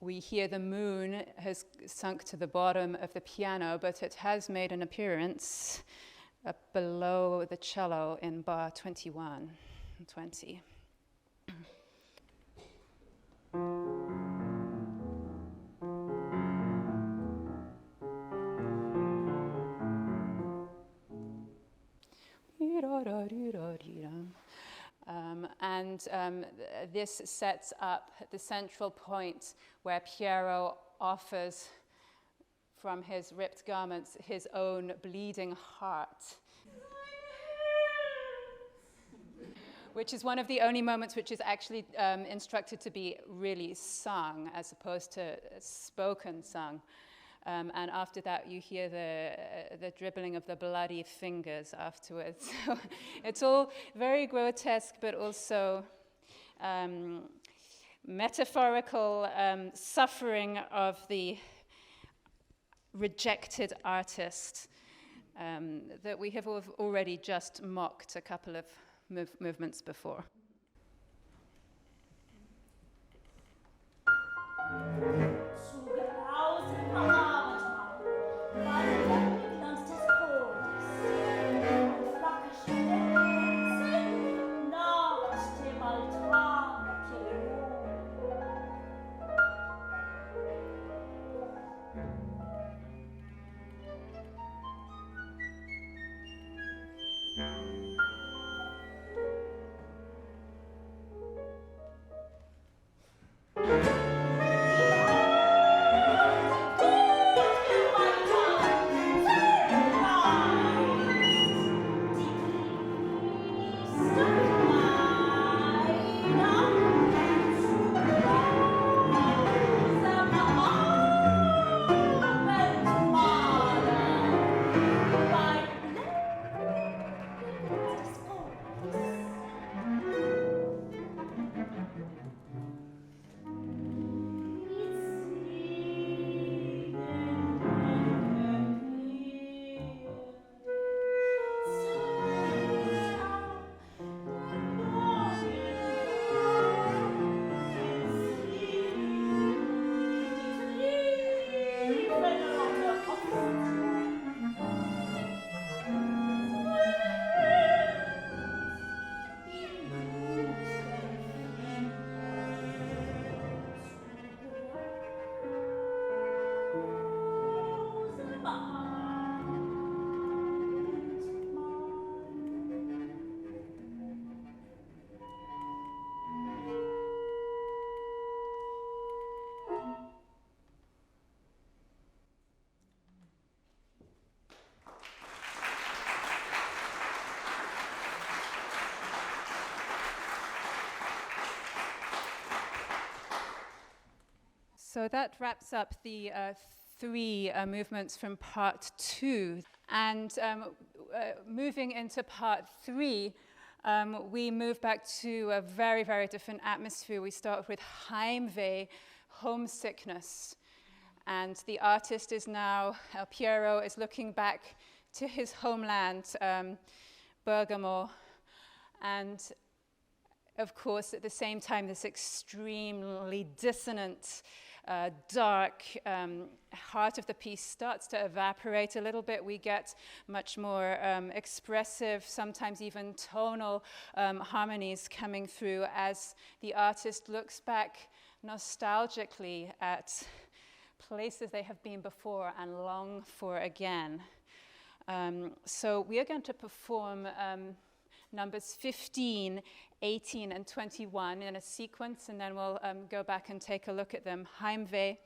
we hear the moon has sunk to the bottom of the piano, but it has made an appearance up below the cello in bar 21 and 20. This sets up the central point where Pierrot offers from his ripped garments his own bleeding heart, which is one of the only moments which is actually instructed to be really sung as opposed to spoken sung. And after that, you hear the dribbling of the bloody fingers afterwards. So it's all very grotesque, but also metaphorical suffering of the rejected artist that we have already just mocked a couple of movements before. So that wraps up the three movements from part 2. And moving into part 3, we move back to a very, very different atmosphere. We start with Heimweh, homesickness. And the artist is now, Pierrot is looking back to his homeland, Bergamo. And of course, at the same time, this extremely dissonant, dark heart of the piece starts to evaporate a little bit. We get much more expressive, sometimes even tonal harmonies coming through as the artist looks back nostalgically at places they have been before and long for again. So we are going to perform numbers 15, 18, and 21 in a sequence, and then we'll go back and take a look at them. Heimweh,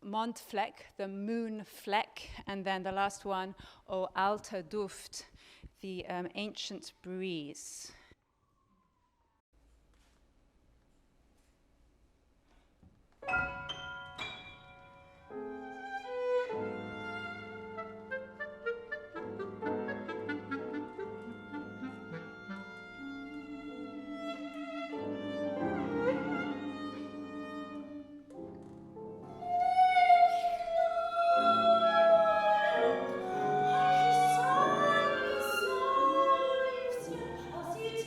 Moon-fleck, the Moon-fleck, and then the last one, O alter Duft, the ancient breeze. Sie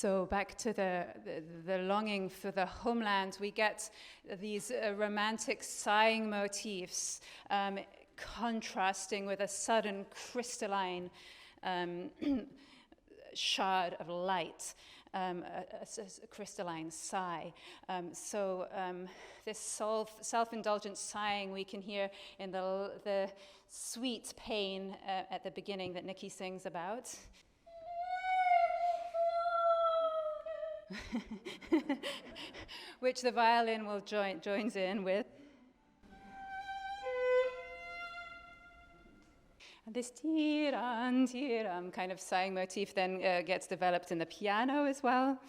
So back to the longing for the homeland, we get these romantic sighing motifs contrasting with a sudden crystalline shard of light, a crystalline sigh. This self-indulgent sighing we can hear in the sweet pain at the beginning that Nikki sings about. Which the violin will joins in with. And this tiram, tiram kind of sighing motif then gets developed in the piano as well.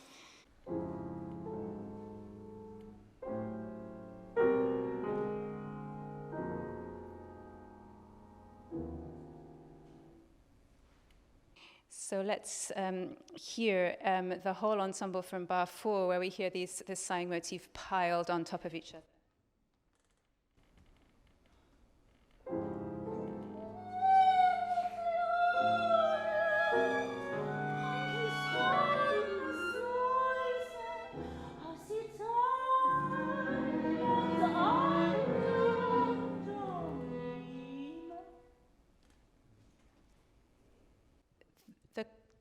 So let's hear the whole ensemble from bar 4, where we hear this sighing motif piled on top of each other.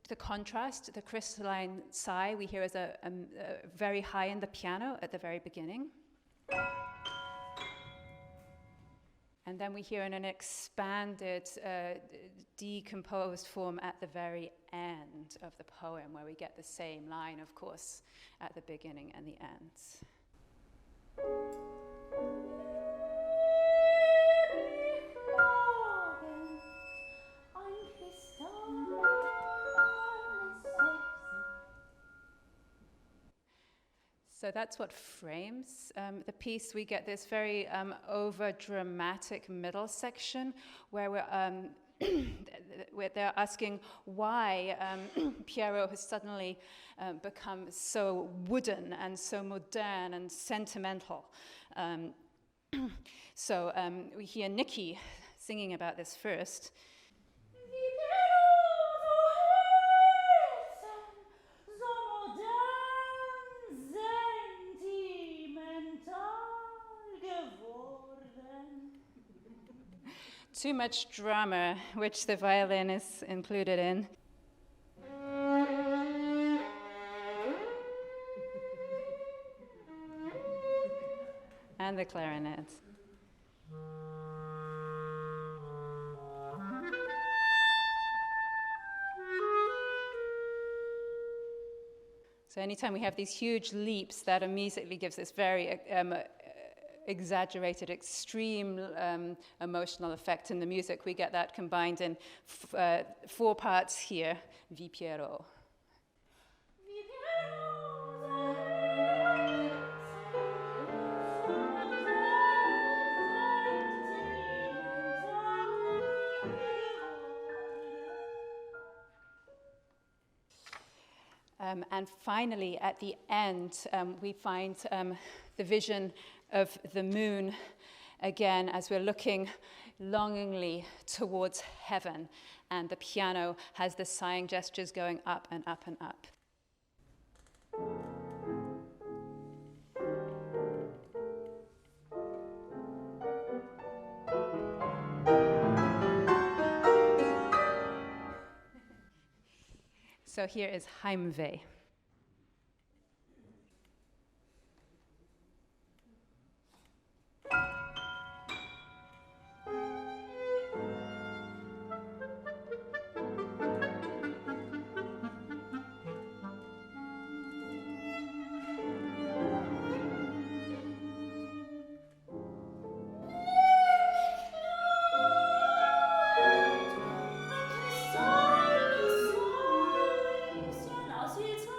The contrast, the crystalline sigh we hear is a very high in the piano at the very beginning. And then we hear in an expanded, decomposed form at the very end of the poem, where we get the same line, of course, at the beginning and the end. So that's what frames the piece. We get this very over-dramatic middle section where where they're asking why Pierrot has suddenly become so wooden and so modern and sentimental. So we hear Nikki singing about this first. Too much drama, which the violin is included in. And the clarinet. So anytime we have these huge leaps, that immediately gives this very exaggerated, extreme emotional effect in the music. We get that combined in 4 parts here, Vi Pierrot. And finally, at the end, we find the vision of the moon again as we're looking longingly towards heaven, and the piano has the sighing gestures going up and up and up. So here is Heimweh. It's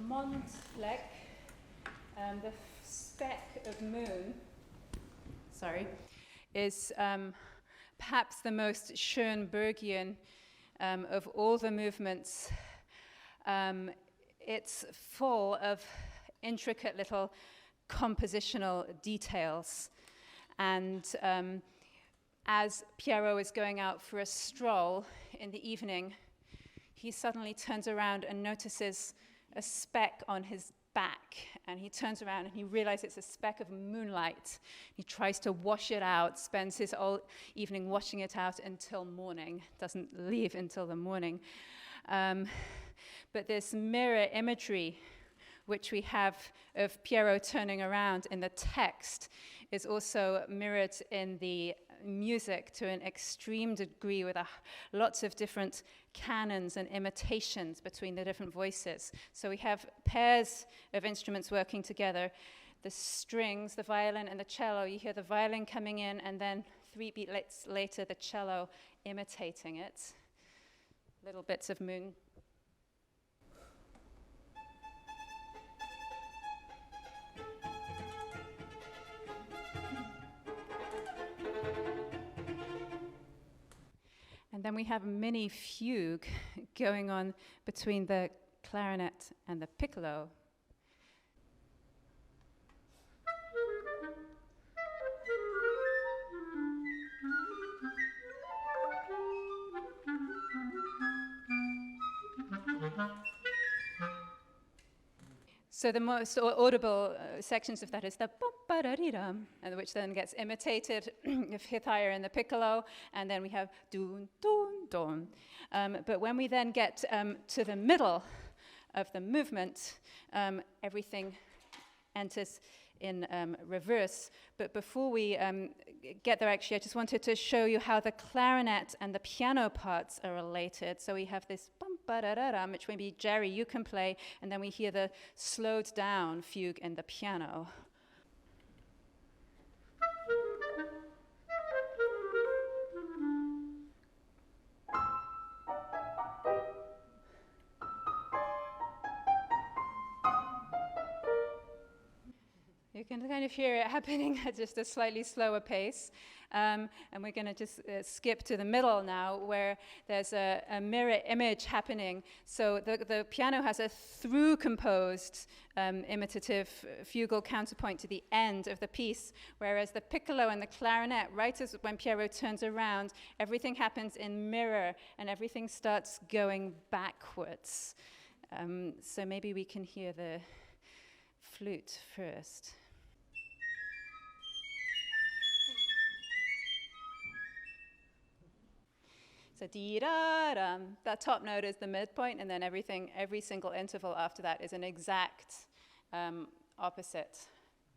Moon-fleck, the speck of moon, is perhaps the most Schoenbergian of all the movements. It's full of intricate little compositional details. And as Pierrot is going out for a stroll in the evening, he suddenly turns around and notices a speck on his back, and he turns around and he realizes it's a speck of moonlight. He tries to wash it out, spends his whole evening washing it out until morning, doesn't leave until the morning. But this mirror imagery, which we have of Pierrot turning around in the text, is also mirrored in the music to an extreme degree, with lots of different canons and imitations between the different voices. So we have pairs of instruments working together. The strings, the violin and the cello, you hear the violin coming in, and then 3 beats later the cello imitating it. Little bits of moon. And then we have a mini fugue going on between the clarinet and the piccolo. So the most audible sections of that is the bum-ba-da-dee-dum, and which then gets imitated a fifth higher in the piccolo, and then we have dun dun dun. But when we then get to the middle of the movement, everything enters in reverse. But before we get there, actually, I just wanted to show you how the clarinet and the piano parts are related. So we have this bum-ba-da-da-dum, which maybe, Jerry, you can play, and then we hear the slowed down fugue in the piano. You can kind of hear it happening at just a slightly slower pace. And we're going to just skip to the middle now, where there's a mirror image happening. So the piano has a through-composed imitative fugal counterpoint to the end of the piece, whereas the piccolo and the clarinet, right as when Pierrot turns around, everything happens in mirror, and everything starts going backwards. So maybe we can hear the flute first. So dee-da-dum, that top note is the midpoint, and then every single interval after that is an exact opposite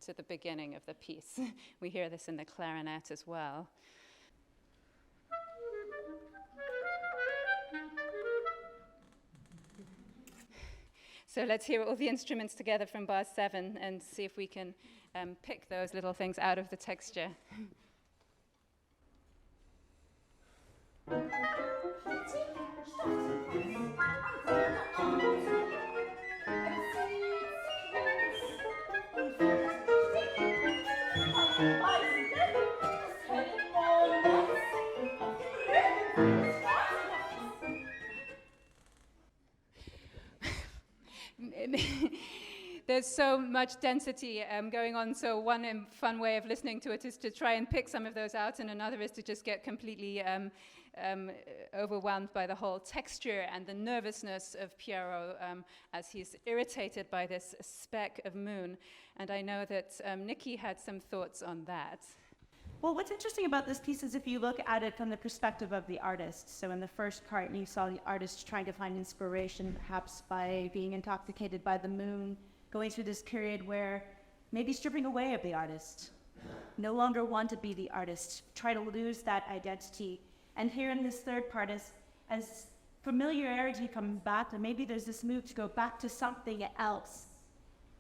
to the beginning of the piece. We hear this in the clarinet as well. So let's hear all the instruments together from bar 7 and see if we can pick those little things out of the texture. There's so much density going on, so one fun way of listening to it is to try and pick some of those out, and another is to just get completely overwhelmed by the whole texture and the nervousness of Pierrot as he's irritated by this speck of moon. And I know that Nikki had some thoughts on that. Well, what's interesting about this piece is if you look at it from the perspective of the artist. So in the first part, you saw the artist trying to find inspiration, perhaps by being intoxicated by the moon, going through this period where maybe stripping away of the artist, no longer want to be the artist, try to lose that identity. And here in this third part, as familiarity comes back, and maybe there's this move to go back to something else.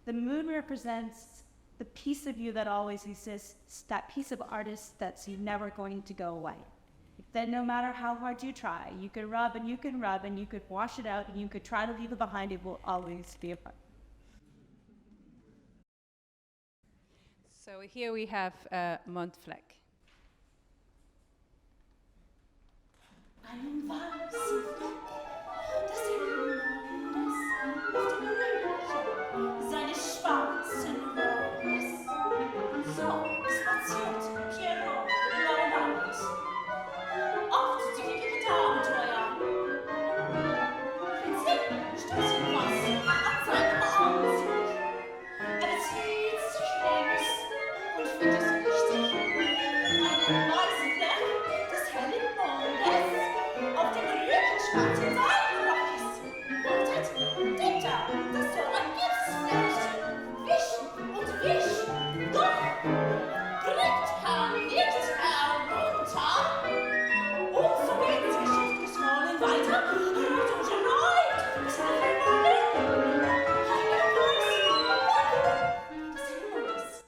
The moon represents the piece of you that always exists, that piece of artist that's never going to go away. That no matter how hard you try, you could rub and you can rub and you could wash it out and you could try to leave it behind, it will always be a part. So here we have Moon-fleck. Ein weißer Fleck, das Himmelmondes auf dem Rücken seines schwarzen Rockes. So spaziert Pierrot Lunaire. Oft zügige Abenteuer. Plötzlich stößt ihm was an seinem Anzug. Zieht sich längs und findet es richtig. Einen weißen Fleck des hellen Mondes auf dem Rücken schwarzen Seidenrockes. Wartet, denkt er, das soll ein Gipsfleckchen. Wisch und wisch, doch blickt nicht herunter. Und so geht das Geschäftsvollen weiter. Rot und erneut, bis er verloren. Einen weißen Fleck des Himmels.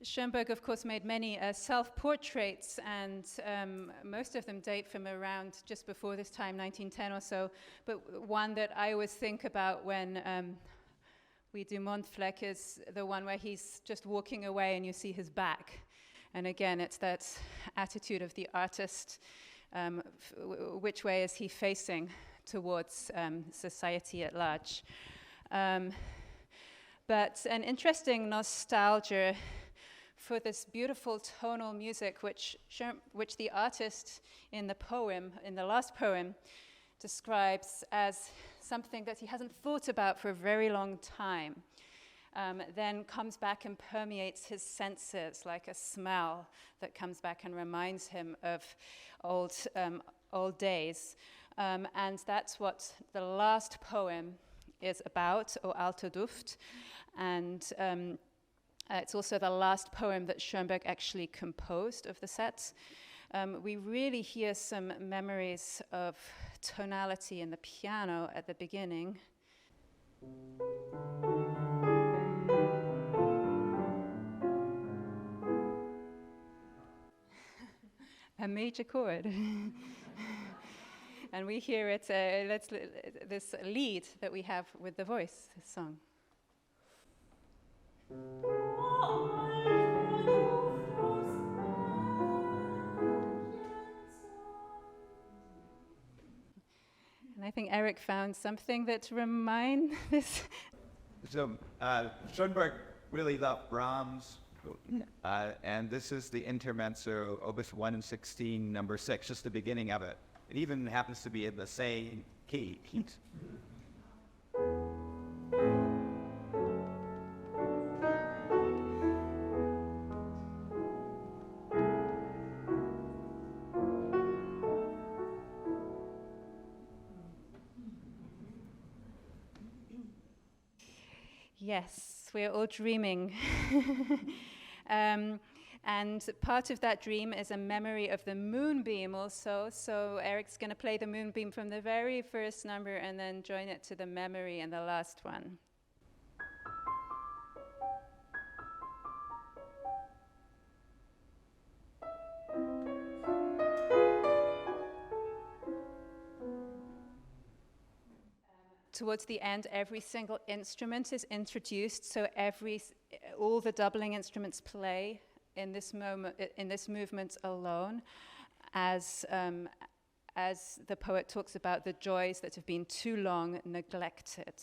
Schoenberg, of course, made many self-portraits, and most of them date from around just before this time, 1910 or so. But one that I always think about when we do Moon-fleck is the one where he's just walking away and you see his back. And again, it's that attitude of the artist. Which way is he facing towards society at large? But an interesting nostalgia for this beautiful tonal music, which the artist in the last poem, describes as something that he hasn't thought about for a very long time, then comes back and permeates his senses like a smell that comes back and reminds him of old days. And that's what the last poem is about, O Alte Duft. And it's also the last poem that Schoenberg actually composed of the set. We really hear some memories of tonality in the piano at the beginning. A major chord. And we hear it, this lead that we have with the voice, this song. And I think Eric found something that reminds this. So Schoenberg really loved Brahms, and this is the intermezzo, Opus 1 and 16, number 6, just the beginning of it. It even happens to be in the same key. Yes, we're all dreaming. And part of that dream is a memory of the moonbeam also. So Eric's going to play the moonbeam from the very first number and then join it to the memory in the last one. Towards the end, every single instrument is introduced, so all the doubling instruments play in this movement alone, as the poet talks about the joys that have been too long neglected.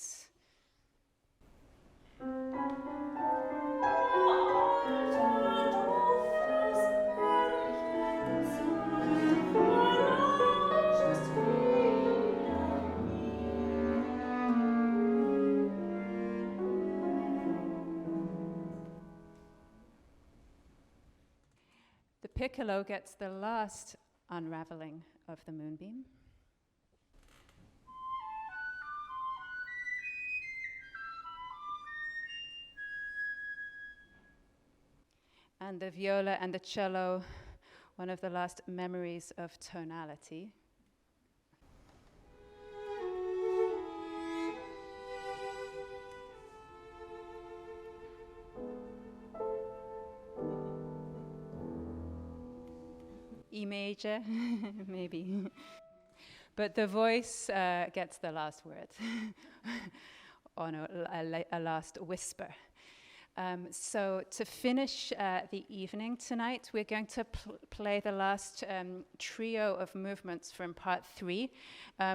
The piccolo gets the last unraveling of the moonbeam. And the viola and the cello, one of the last memories of tonality. E major, maybe. But the voice gets the last word, or no, a last whisper. So to finish the evening tonight, we're going to play the last trio of movements from part 3.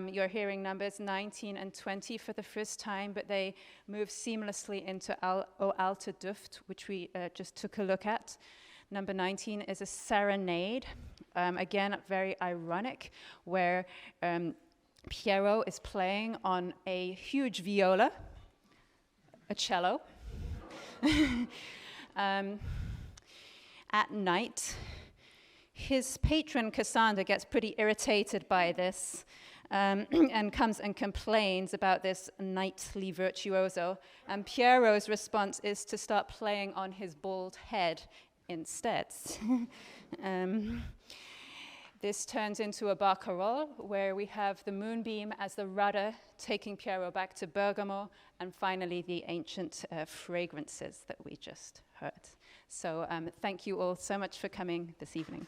You're hearing numbers 19 and 20 for the first time, but they move seamlessly into O Alte Duft, which we just took a look at. Number 19 is a serenade, again, very ironic, where Pierrot is playing on a huge viola, a cello. At night, his patron Cassandra gets pretty irritated by this and comes and complains about this nightly virtuoso. And Pierrot's response is to start playing on his bald head instead. This turns into a barcarolle where we have the moonbeam as the rudder taking Pierrot back to Bergamo, and finally the ancient fragrances that we just heard. So thank you all so much for coming this evening.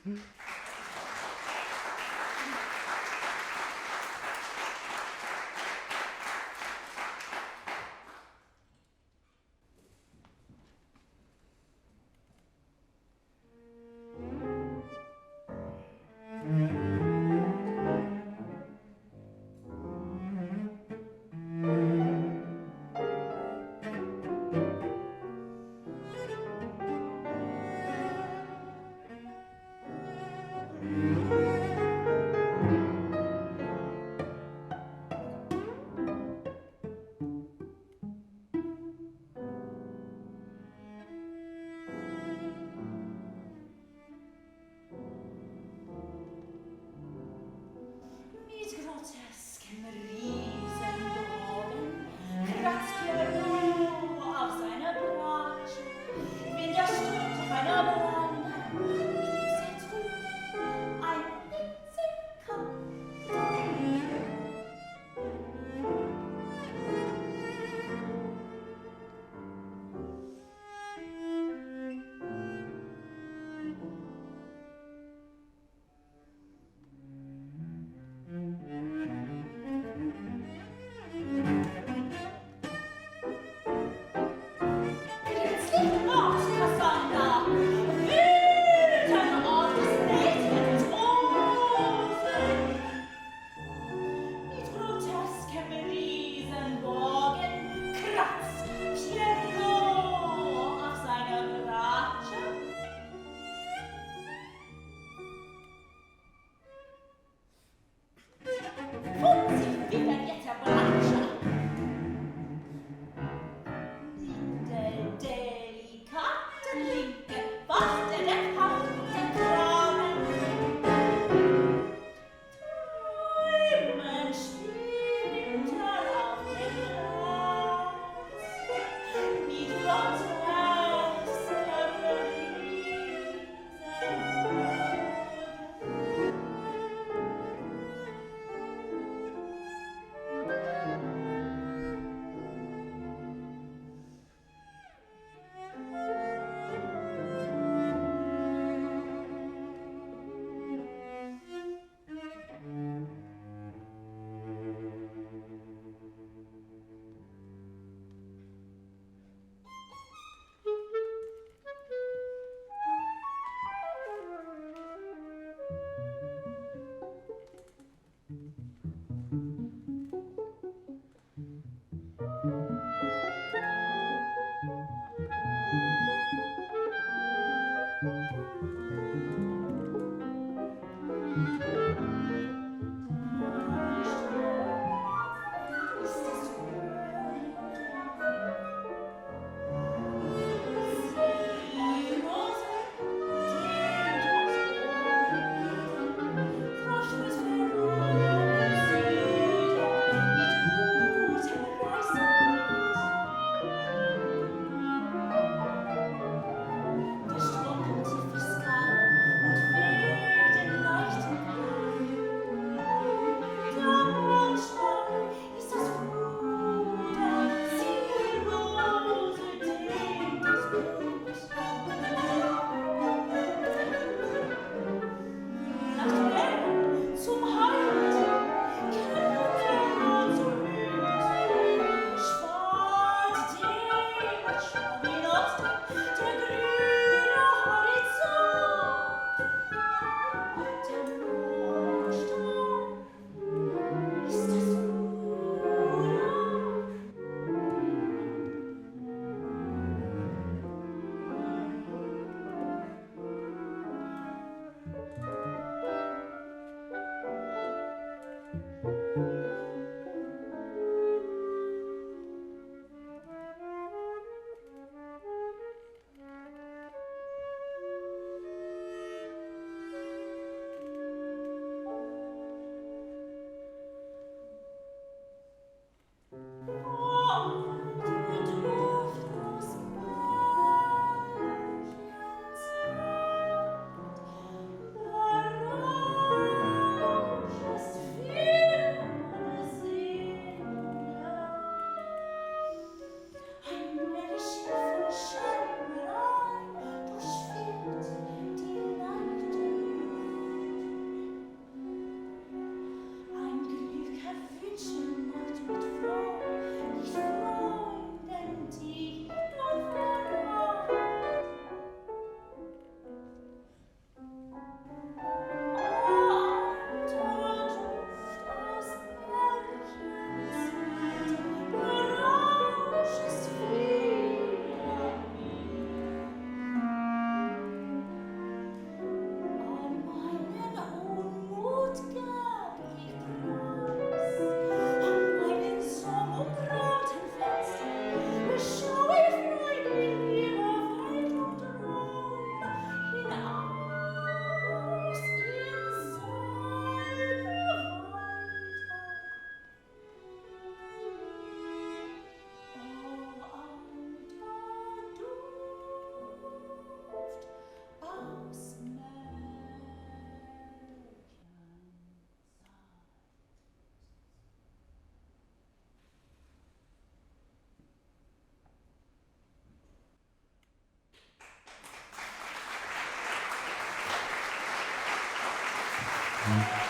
Thank you.